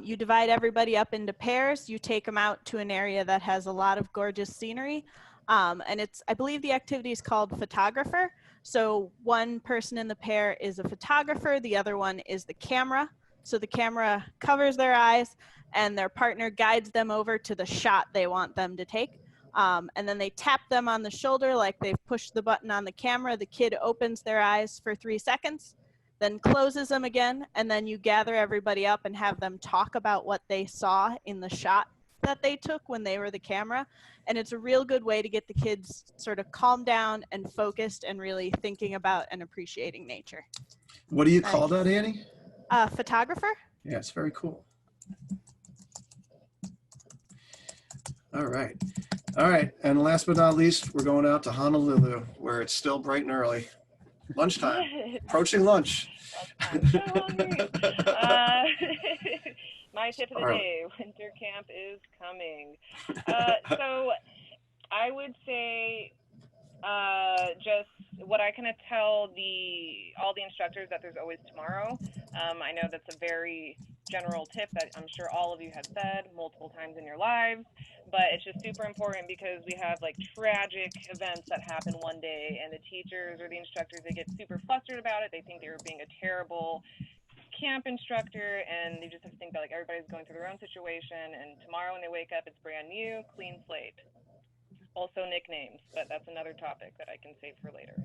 [SPEAKER 5] You divide everybody up into pairs. You take them out to an area that has a lot of gorgeous scenery. And I believe the activity is called photographer. So one person in the pair is a photographer. The other one is the camera. So the camera covers their eyes, and their partner guides them over to the shot they want them to take. And then they tap them on the shoulder like they've pushed the button on the camera. The kid opens their eyes for 3 seconds, then closes them again, and then you gather everybody up and have them talk about what they saw in the shot that they took when they were the camera. And it's a real good way to get the kids sort of calmed down and focused and really thinking about and appreciating nature.
[SPEAKER 1] What do you call that, Annie?
[SPEAKER 5] Photographer.
[SPEAKER 1] Yeah, it's very cool. All right. All right. And last but not least, we're going out to Honolulu, where it's still bright and early. Lunchtime. Approaching lunch.
[SPEAKER 6] I'm so hungry. My tip of the day, winter camp is coming. So I would say just what I kind of tell all the instructors that there's always tomorrow. I know that's a very general tip that I'm sure all of you have said multiple times in your lives, but it's just super important because we have like tragic events that happen one day, and the teachers or the instructors, they get super flustered about it. They think they were being a terrible camp instructor, and they just have to think that like everybody's going through their own situation, and tomorrow when they wake up, it's brand new, clean slate. Also nicknames, but that's another topic that I can save for later.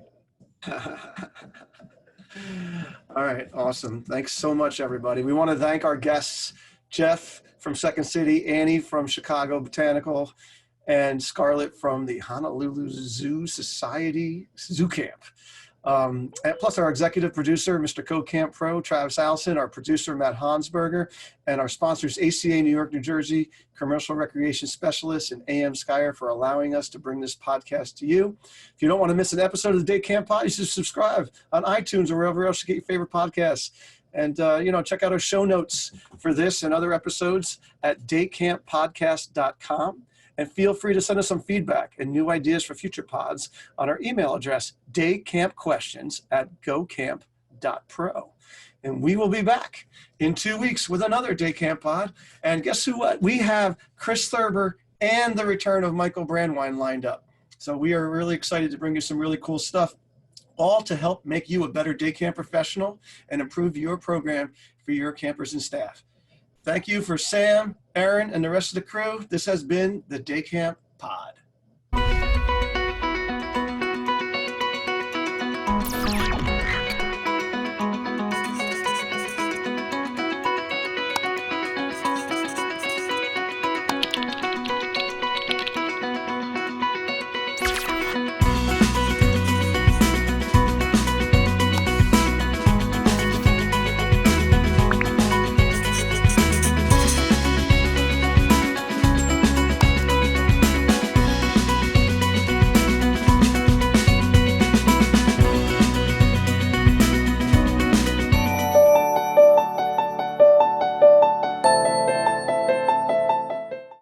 [SPEAKER 1] All right, awesome. Thanks so much, everybody. We want to thank our guests, Jeff from Second City, Annie from Chicago Botanical, and Scarlett from the Honolulu Zoo Society Zoo Camp. And plus our executive producer, Mr. Co-Camp Pro, Travis Allison, our producer, Matt Hansberger, and our sponsors, ACA New York, New Jersey, Commercial Recreation Specialists, and AM Skyer for allowing us to bring this podcast to you. If you don't want to miss an episode of the Day Camp Pod, you should subscribe on iTunes or wherever else you get your favorite podcasts. And, check out our show notes for this and other episodes at daycamppodcast.com. And feel free to send us some feedback and new ideas for future pods on our email address, daycampquestions@gocamp.pro. And we will be back in 2 weeks with another Day Camp pod. And guess what? We have Chris Thurber and the return of Michael Brandwine lined up. So we are really excited to bring you some really cool stuff, all to help make you a better day camp professional and improve your program for your campers and staff. Thank you for Sam, Ehren, and the rest of the crew. This has been the Day Camp Pod.